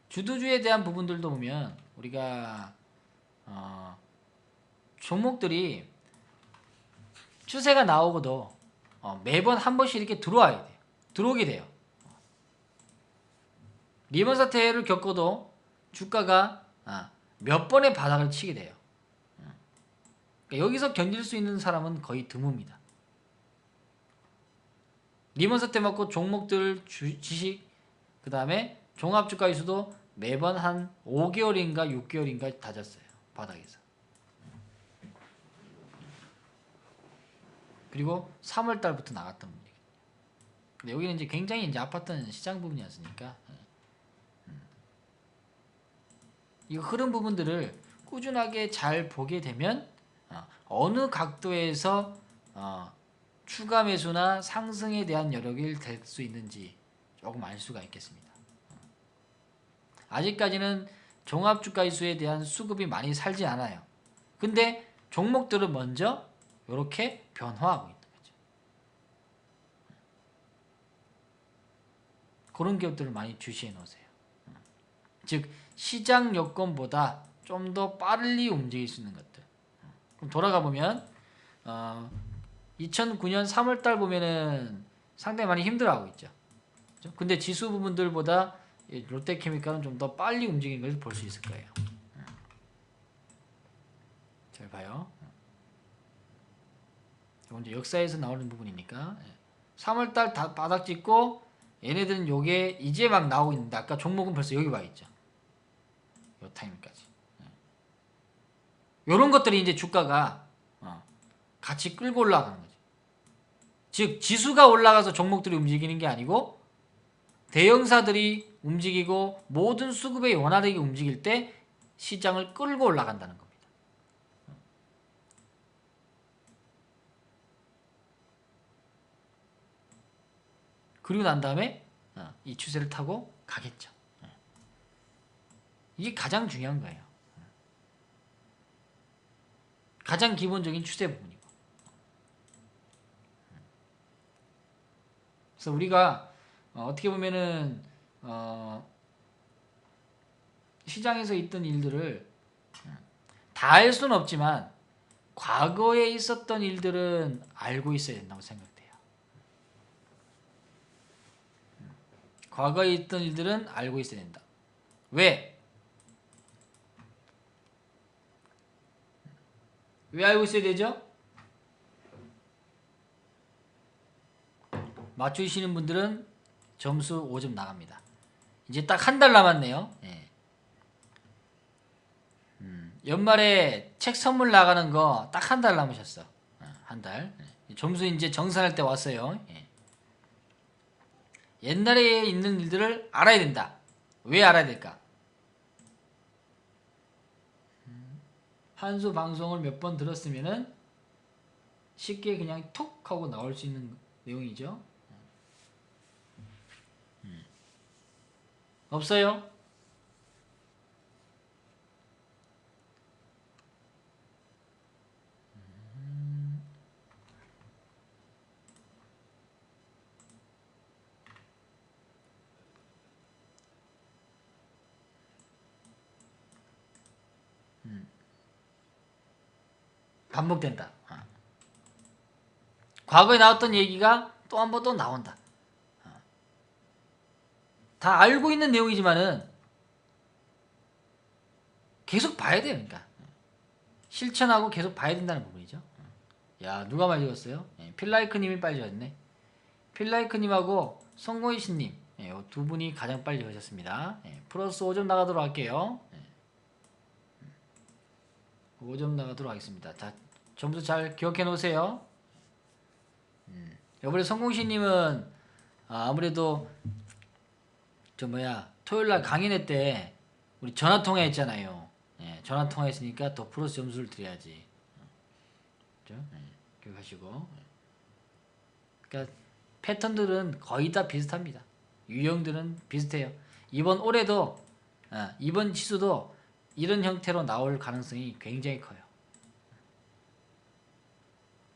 주도주에 대한 부분들도 보면 우리가 종목들이 추세가 나오고도 매번 한 번씩 이렇게 들어와야 돼요. 들어오게 돼요. 리먼 사태를 겪어도 주가가 몇 번의 바닥을 치게 돼요. 그러니까 여기서 견딜 수 있는 사람은 거의 드뭅니다. 리먼 사태 맞고 종목들 지식 그 다음에 종합주가지수도 매번 한 5개월인가 6개월인가 다졌어요. 바닥에서. 그리고 3월달부터 나갔던 분위기. 근데 여기는 이제 굉장히 이제 아팠던 시장 부분이었으니까 이 흐름 부분들을 꾸준하게 잘 보게 되면 어느 각도에서 추가 매수나 상승에 대한 여력이 될 수 있는지 조금 알 수가 있겠습니다. 아직까지는 종합주가지수에 대한 수급이 많이 살지 않아요. 근데 종목들은 먼저 이렇게 변화하고 있는 거죠. 그런 기업들을 많이 주시해 놓으세요. 즉 시장 여건보다 좀 더 빨리 움직일 수 있는 것들. 그럼 돌아가 보면 2009년 3월달 보면은 상당히 많이 힘들어하고 있죠. 그렇죠? 근데 지수 부분들보다 롯데케미칼은 좀 더 빨리 움직이는 것을 볼 수 있을 거예요. 잘 봐요. 이건 이제 역사에서 나오는 부분이니까 3월달 다 바닥 찍고 얘네들은 요게 이제 막 나오고 있는데 아까 종목은 벌써 여기 와 있죠. 요 타임까지. 요런 것들이 이제 주가가 같이 끌고 올라가는 거죠. 즉 지수가 올라가서 종목들이 움직이는 게 아니고 대형사들이 움직이고 모든 수급의 원활하게 움직일 때 시장을 끌고 올라간다는 겁니다. 그리고 난 다음에 이 추세를 타고 가겠죠. 이게 가장 중요한 거예요. 가장 기본적인 추세 부분이고. 그래서 우리가 어떻게 보면은 시장에서 있던 일들을 다 알 수는 없지만 과거에 있었던 일들은 알고 있어야 된다고 생각돼요. 과거에 있던 일들은 알고 있어야 된다. 왜? 왜 알고 있어야 되죠? 맞추시는 분들은 점수 5점 나갑니다. 이제 딱 한 달 남았네요. 예. 연말에 책 선물 나가는 거 딱 한 달 남으셨어. 한 달. 예. 점수 이제 정산할 때 왔어요. 예. 옛날에 있는 일들을 알아야 된다. 왜 알아야 될까? 한수 방송을 몇 번 들었으면은 쉽게 그냥 톡 하고 나올 수 있는 내용이죠. 없어요? 반복된다. 과거에 나왔던 얘기가 또 한 번 또 나온다. 다 알고 있는 내용이지만은 계속 봐야 돼요. 그러니까 실천하고 계속 봐야 된다는 부분이죠. 야, 누가 많이 적었어요? 예, 필라이크님이 빨리 적었네. 필라이크님하고 송고이신님, 예, 두 분이 가장 빨리 적으셨습니다. 예, 플러스 5점 나가도록 할게요. 예, 5점 나가도록 하겠습니다. 자, 점수 잘 기억해 놓으세요. 이번에 성공신님은 아무래도 저 뭐야 토요일날 강연회 때 우리 전화 통화했잖아요. 예, 전화 통화했으니까 더 플러스 점수를 드려야지. 그죠? 예, 기억하시고. 그러니까 패턴들은 거의 다 비슷합니다. 유형들은 비슷해요. 이번 올해도 이번 지수도 이런 형태로 나올 가능성이 굉장히 커요.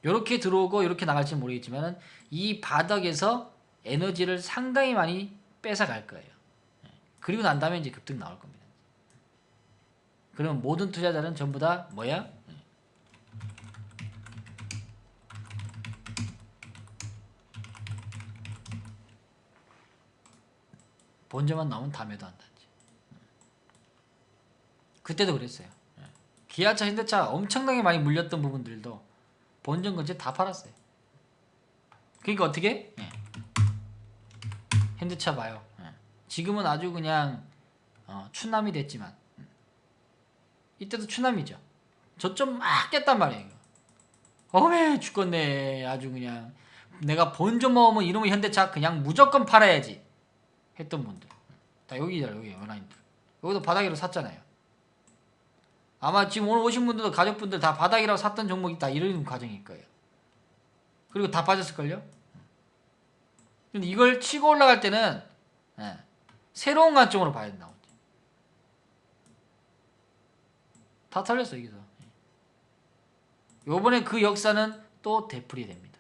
이렇게 들어오고 이렇게 나갈지 모르겠지만 이 바닥에서 에너지를 상당히 많이 뺏어갈 거예요. 그리고 난 다음에 이제 급등 나올 겁니다. 그러면 모든 투자자는 전부 다 뭐야? 본전만 나오면 다 매도한다. 그때도 그랬어요. 기아차, 현대차 엄청나게 많이 물렸던 부분들도 본전 근처 다 팔았어요. 그러니까 어떻게? 현대차 봐요. 지금은 아주 그냥 추남이 됐지만 이때도 추남이죠. 저점 막 깼단 말이에요. 어메 죽겠네. 아주 그냥 내가 본전 먹으면 이놈의 현대차 그냥 무조건 팔아야지 했던 분들. 다 여기잖아요. 여기 연예인들. 여기도 바닥으로 샀잖아요. 아마 지금 오늘 오신 분들도 가족분들 다 바닥이라고 샀던 종목이 다 이런 과정일 거예요. 그리고 다 빠졌을걸요? 근데 이걸 치고 올라갈 때는 새로운 관점으로 봐야 된다고. 다 털렸어 여기서. 요번에 그 역사는 또 되풀이 됩니다.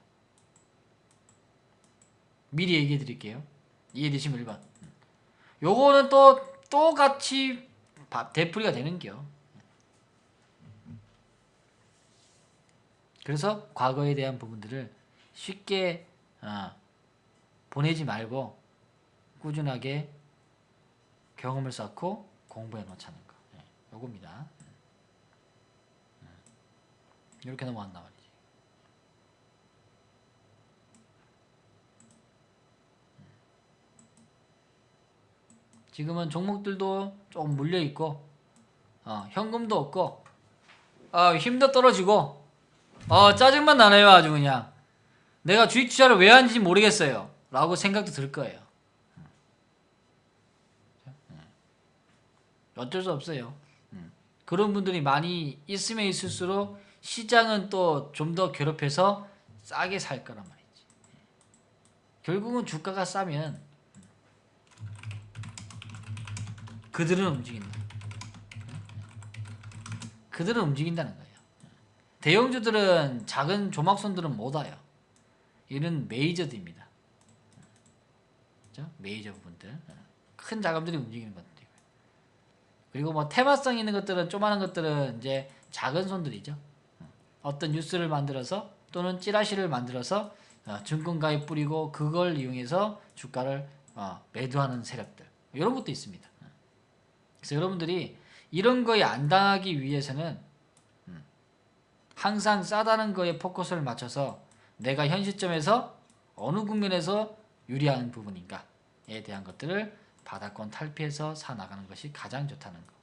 미리 얘기해 드릴게요. 이해되시면 1번. 요거는 또 같이 되풀이가 되는겨. 그래서 과거에 대한 부분들을 쉽게 보내지 말고 꾸준하게 경험을 쌓고 공부해 놓자는 거. 요겁니다. 이렇게 넘어간단 말이지. 지금은 종목들도 조금 물려있고 현금도 없고 힘도 떨어지고 짜증만 나네요. 아주 그냥 내가 주식 투자를 왜 하는지 모르겠어요 라고 생각도 들 거예요. 어쩔 수 없어요. 그런 분들이 많이 있으면 있을수록 시장은 또 좀 더 괴롭혀서 싸게 살 거란 말이지. 결국은 주가가 싸면 그들은 움직인다. 그들은 움직인다는 거예요. 대형주들은 작은 조막손들은 못 와요. 이는 메이저들입니다. 그렇죠? 메이저 분들. 큰 자금들이 움직이는 것들이고요. 그리고 뭐 테마성 있는 것들은 조그마한 것들은 이제 작은 손들이죠. 어떤 뉴스를 만들어서 또는 찌라시를 만들어서 증권가에 뿌리고 그걸 이용해서 주가를 매도하는 세력들. 이런 것도 있습니다. 그래서 여러분들이 이런 거에 안 당하기 위해서는 항상 싸다는 거에 포커스를 맞춰서 내가 현 시점에서 어느 국면에서 유리한 부분인가에 대한 것들을 바닥권 탈피해서 사 나가는 것이 가장 좋다는 거.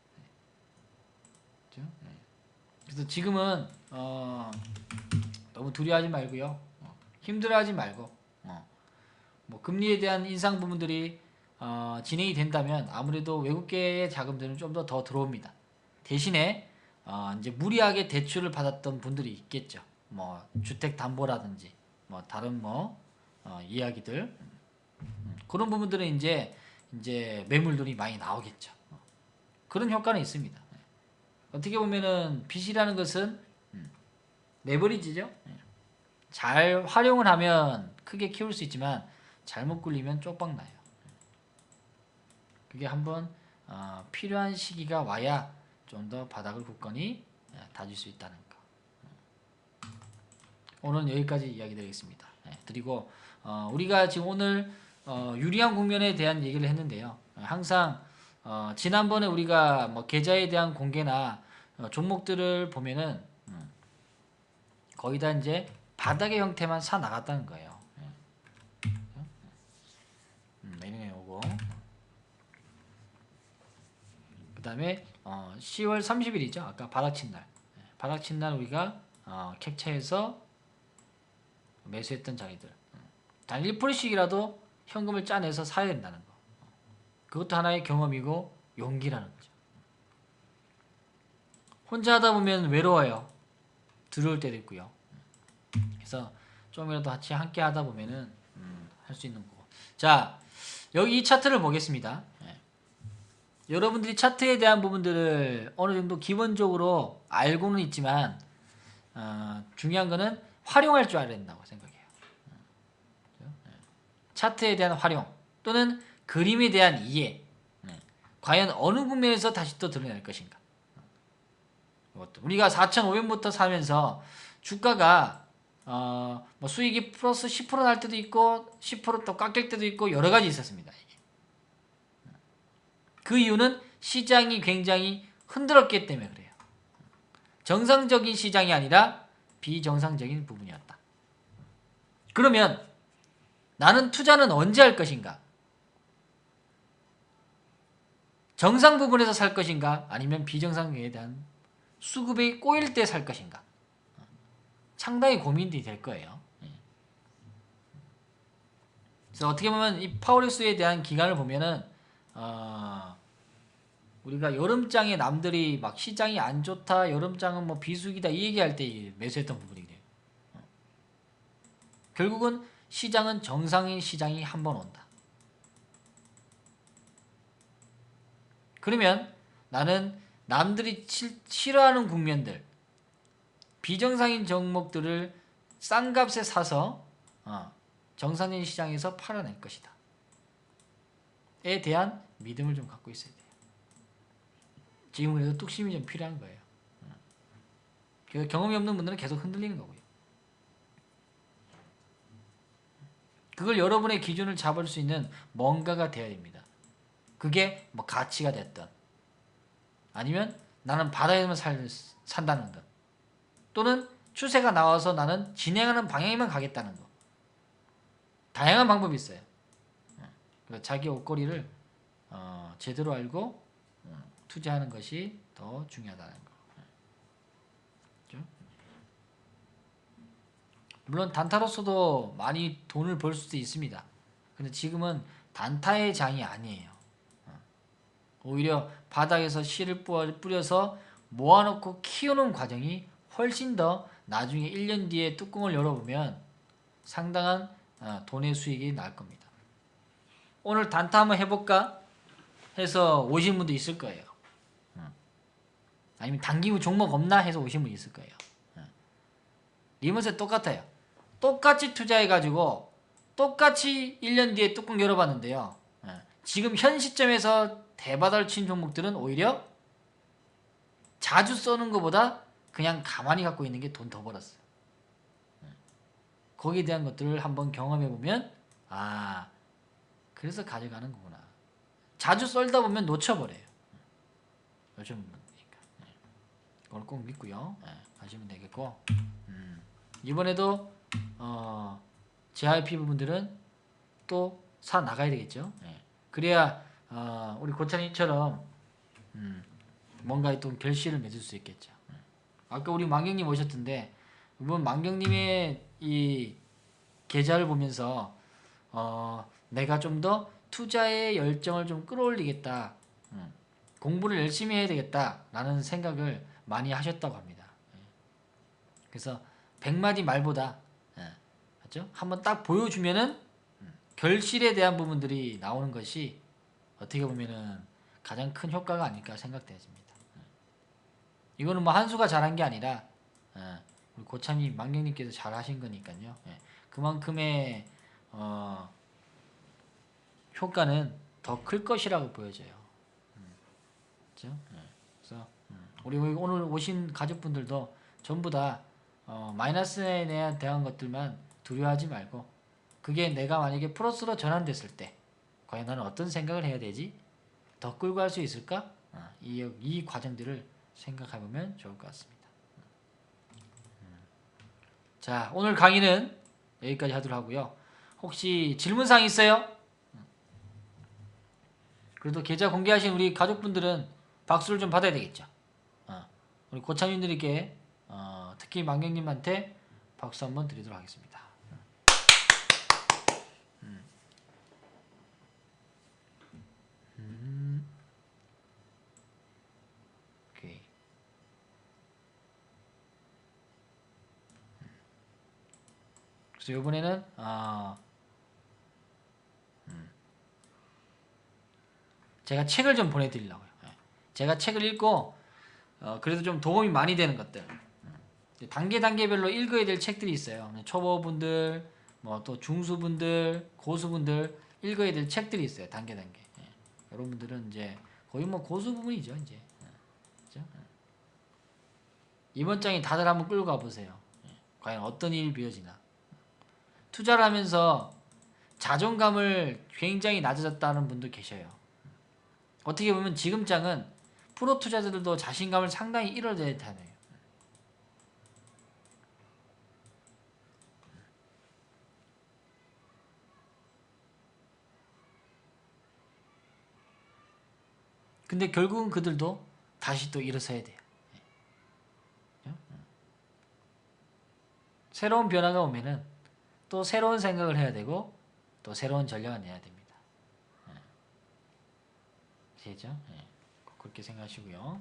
그렇죠? 그래서 지금은 너무 두려워하지 말고요. 힘들어하지 말고 뭐 금리에 대한 인상 부분들이 진행이 된다면 아무래도 외국계의 자금들은 좀 더 들어옵니다. 대신에 이제 무리하게 대출을 받았던 분들이 있겠죠. 뭐 주택 담보라든지 뭐 다른 뭐 이야기들 그런 부분들은 이제 매물들이 많이 나오겠죠. 그런 효과는 있습니다. 어떻게 보면은 빚이라는 것은 레버리지죠. 잘 활용을 하면 크게 키울 수 있지만 잘못 굴리면 쪽박 나요. 그게 한번 필요한 시기가 와야 좀 더 바닥을 굳건히 다질 수 있다는 거. 오늘은 여기까지 이야기 드리겠습니다. 드리고 우리가 지금 오늘 유리한 국면에 대한 얘기를 했는데요. 항상 지난번에 우리가 뭐 계좌에 대한 공개나 종목들을 보면은 거의 다 이제 바닥의 형태만 사 나갔다는 거예요. 내년에 오고 그 다음에 10월 30일이죠. 아까 바닥친 날. 바닥친 날 우리가 캡처해서 매수했던 자리들. 단 1%씩이라도 현금을 짜내서 사야 된다는 거. 그것도 하나의 경험이고 용기라는 거죠. 혼자 하다 보면 외로워요. 두려울 때도 있고요. 그래서 좀이라도 같이 함께 하다 보면은 할 수 있는 거고. 자, 여기 이 차트를 보겠습니다. 여러분들이 차트에 대한 부분들을 어느 정도 기본적으로 알고는 있지만 중요한 거는 활용할 줄 알아야 된다고 생각해요. 차트에 대한 활용 또는 그림에 대한 이해. 과연 어느 국면에서 다시 또 드러날 것인가. 우리가 4,500부터 사면서 주가가 뭐 수익이 플러스 10% 날 때도 있고 10%또 깎일 때도 있고 여러 가지 있었습니다. 그 이유는 시장이 굉장히 흔들었기 때문에 그래요. 정상적인 시장이 아니라 비정상적인 부분이었다. 그러면 나는 투자는 언제 할 것인가? 정상 부분에서 살 것인가? 아니면 비정상에 대한 수급이 꼬일 때 살 것인가? 상당히 고민이 될 거예요. 그래서 어떻게 보면 이 파워렉스에 대한 기간을 보면은 우리가 여름장에 남들이 막 시장이 안 좋다, 여름장은 뭐 비수기다 이 얘기할 때 매수했던 부분이래요. 결국은 시장은 정상인 시장이 한 번 온다. 그러면 나는 남들이 싫어하는 국면들, 비정상인 종목들을 싼 값에 사서 정상인 시장에서 팔아낼 것이다. 에 대한 믿음을 좀 갖고 있어야 돼요. 지금 그래서 뚝심이 좀 필요한 거예요. 그래서 경험이 없는 분들은 계속 흔들리는 거고요. 그걸 여러분의 기준을 잡을 수 있는 뭔가가 되어야 됩니다. 그게 뭐 가치가 됐든 아니면 나는 바다에만 산다는 것 또는 추세가 나와서 나는 진행하는 방향에만 가겠다는 것. 다양한 방법이 있어요. 그래서 자기 옷걸이를 제대로 알고 투자하는 것이 더 중요하다는 거. 그렇죠? 물론 단타로서도 많이 돈을 벌 수도 있습니다. 근데 지금은 단타의 장이 아니에요. 오히려 바닥에서 씨를 뿌려서 모아놓고 키우는 과정이 훨씬 더 나중에 1년 뒤에 뚜껑을 열어보면 상당한 돈의 수익이 날 겁니다. 오늘 단타 한번 해볼까? 해서 오신 분도 있을 거예요. 아니면 당기고 종목 없나? 해서 오신 분 있을 거예요. 리머세 똑같아요. 똑같이 투자해가지고 똑같이 1년 뒤에 뚜껑 열어봤는데요. 지금 현 시점에서 대바닥을 친 종목들은 오히려 자주 써는 것보다 그냥 가만히 갖고 있는 게 돈 더 벌었어요. 거기에 대한 것들을 한번 경험해보면 그래서 가져가는 거구나. 자주 썰다 보면 놓쳐버려요. 요즘 그걸 꼭 믿고요. 예, 하시면 되겠고 이번에도 JYP 부분들은 또 사 나가야 되겠죠. 예. 그래야 우리 고찬이처럼 뭔가 또 결실을 맺을 수 있겠죠. 예. 아까 우리 만경님 오셨던데 이번 만경님의 이 계좌를 보면서 내가 좀 더 투자의 열정을 좀 끌어올리겠다. 공부를 열심히 해야 되겠다라는 생각을 많이 하셨다고 합니다. 그래서 100마디 말보다 맞죠? 한번 딱 보여주면은 결실에 대한 부분들이 나오는 것이 어떻게 보면은 가장 큰 효과가 아닐까 생각되어집니다. 이거는 뭐 한수가 잘한 게 아니라 우리 고참이 만경님께서 잘하신 거니까요. 그만큼의 효과는 더 클 것이라고 보여져요. 그렇죠? 그래서 우리 오늘 오신 가족분들도 전부 다 마이너스에 대한 것들만 두려워하지 말고 그게 내가 만약에 플러스로 전환됐을 때 과연 나는 어떤 생각을 해야 되지? 더 끌고 갈 수 있을까? 이 과정들을 생각해보면 좋을 것 같습니다. 자, 오늘 강의는 여기까지 하도록 하고요. 혹시 질문사항 있어요? 그래도 계좌 공개하신 우리 가족분들은 박수를 좀 받아야 되겠죠. 우리 고참님들께 특히 만경님한테 박수 한번 드리도록 하겠습니다. 오케이. 그래서 이번에는 제가 책을 좀 보내드리려고요. 제가 책을 읽고 그래도 좀 도움이 많이 되는 것들 단계별로 읽어야 될 책들이 있어요. 초보분들 뭐 또 중수분들 고수분들 읽어야 될 책들이 있어요. 단계 여러분들은 이제 거의 뭐 고수 부분이죠. 이제 그렇죠? 이번 장에 다들 한번 끌고 가보세요. 과연 어떤 일이 비어지나. 투자를 하면서 자존감을 굉장히 낮아졌다는 분도 계셔요. 어떻게 보면 지금 장은 프로 투자자들도 자신감을 상당히 잃어야 되네요. 근데 결국은 그들도 다시 또 일어서야 돼요. 새로운 변화가 오면은 또 새로운 생각을 해야 되고 또 새로운 전략을 내야 됩니다. 아시겠죠? 그렇게 생각하시고요.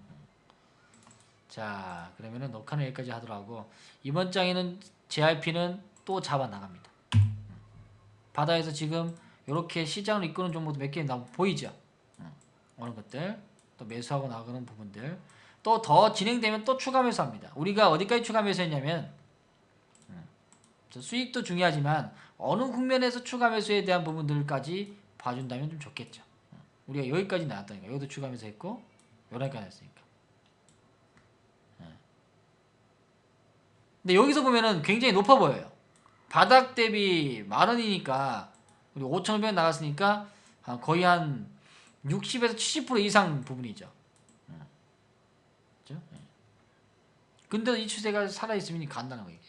자, 그러면은 녹화는 여기까지 하도록 하고 이번 장에는 JYP는 또 잡아 나갑니다. 바다에서 지금 이렇게 시장을 이끄는 종목도 몇 개 보이죠? 어느 것들 또 매수하고 나가는 부분들 또 더 진행되면 또 추가 매수합니다. 우리가 어디까지 추가 매수했냐면 수익도 중요하지만 어느 국면에서 추가 매수에 대한 부분들까지 봐준다면 좀 좋겠죠. 우리가 여기까지 나왔다니까. 여기도 추가 매수했고 여기까지 했으니까. 근데 여기서 보면은 굉장히 높아 보여요. 바닥 대비 10,000원이니까 우리 5,500원 나갔으니까 거의 한 60에서 70% 이상 부분이죠. 그렇죠? 근데 이 추세가 살아있으면 간다는 거예요.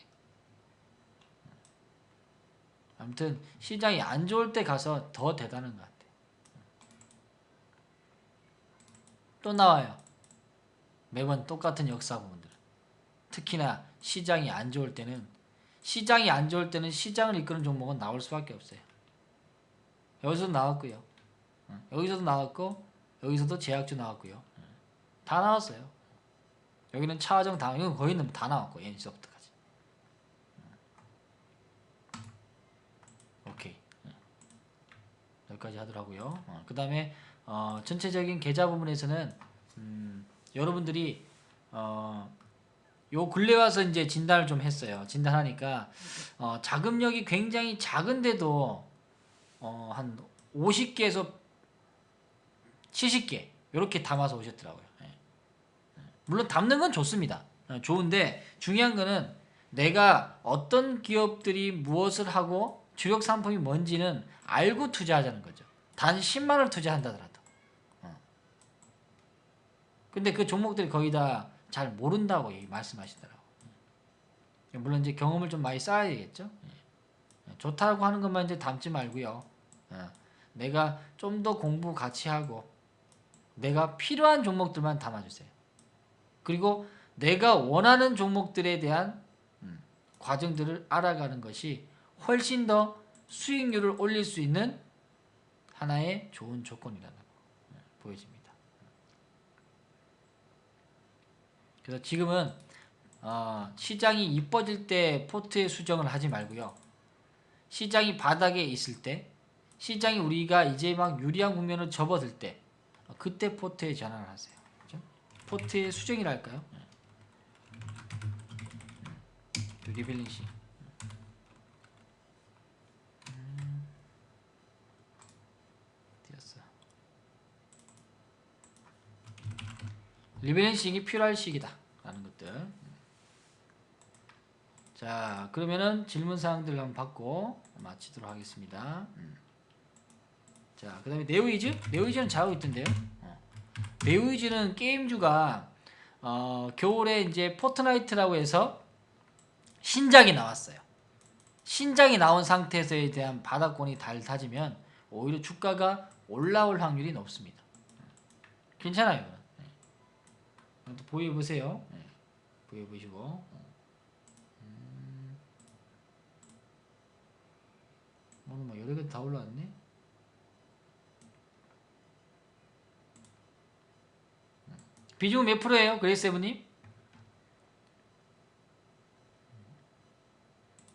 아무튼 시장이 안 좋을 때 가서 더 대단한 것 같아요. 또 나와요. 매번 똑같은 역사 부분들은. 특히나 시장이 안 좋을 때는 시장을 이끄는 종목은 나올 수밖에 없어요. 여기서도 나왔고요. 여기서도 나왔고 여기서도 제약주 나왔고요. 다 나왔어요. 여기는 차화정 다 이건 거의 다 나왔고 NC소프트까지. 오케이. 여기까지 하더라고요. 그 다음에 전체적인 계좌 부분에서는 여러분들이 요 근래 와서 이제 진단을 좀 했어요. 진단하니까 자금력이 굉장히 작은데도 한 50개에서 70개 이렇게 담아서 오셨더라고요. 물론 담는 건 좋습니다. 좋은데 중요한 거는 내가 어떤 기업들이 무엇을 하고 주력 상품이 뭔지는 알고 투자하자는 거죠. 단 10만원을 투자한다더라도. 근데 그 종목들이 거의 다 잘 모른다고 말씀하시더라고. 물론 이제 경험을 좀 많이 쌓아야겠죠. 좋다고 하는 것만 이제 담지 말고요. 내가 좀 더 공부 같이 하고 내가 필요한 종목들만 담아주세요. 그리고 내가 원하는 종목들에 대한 과정들을 알아가는 것이 훨씬 더 수익률을 올릴 수 있는 하나의 좋은 조건이라고 보여집니다. 그래서 지금은 시장이 이뻐질 때 포트에 수정을 하지 말고요. 시장이 바닥에 있을 때, 시장이 우리가 이제 막 유리한 국면을 접어들 때, 그때 포트에 전환을 하세요. 그렇죠? 포트의 수정이랄까요? 리밸런싱. 되었어. 리밸런싱이 필요할 시기다 라는 것들. 자, 그러면은 질문사항들 한번 받고 마치도록 하겠습니다. 자, 그 다음에 네오이즈? 네오이즈는 잘하고 있던데요. 네오이즈는 게임주가 겨울에 이제 포트나이트라고 해서 신작이 나왔어요. 신작이 나온 상태에서에 대한 바닥권이 닳아지면 오히려 주가가 올라올 확률이 높습니다. 괜찮아요. 또 보여보세요. 보여보시고. 오늘 뭐 여러 개 다 올라왔네. 비중은 몇 프로예요? 그레이세븐님?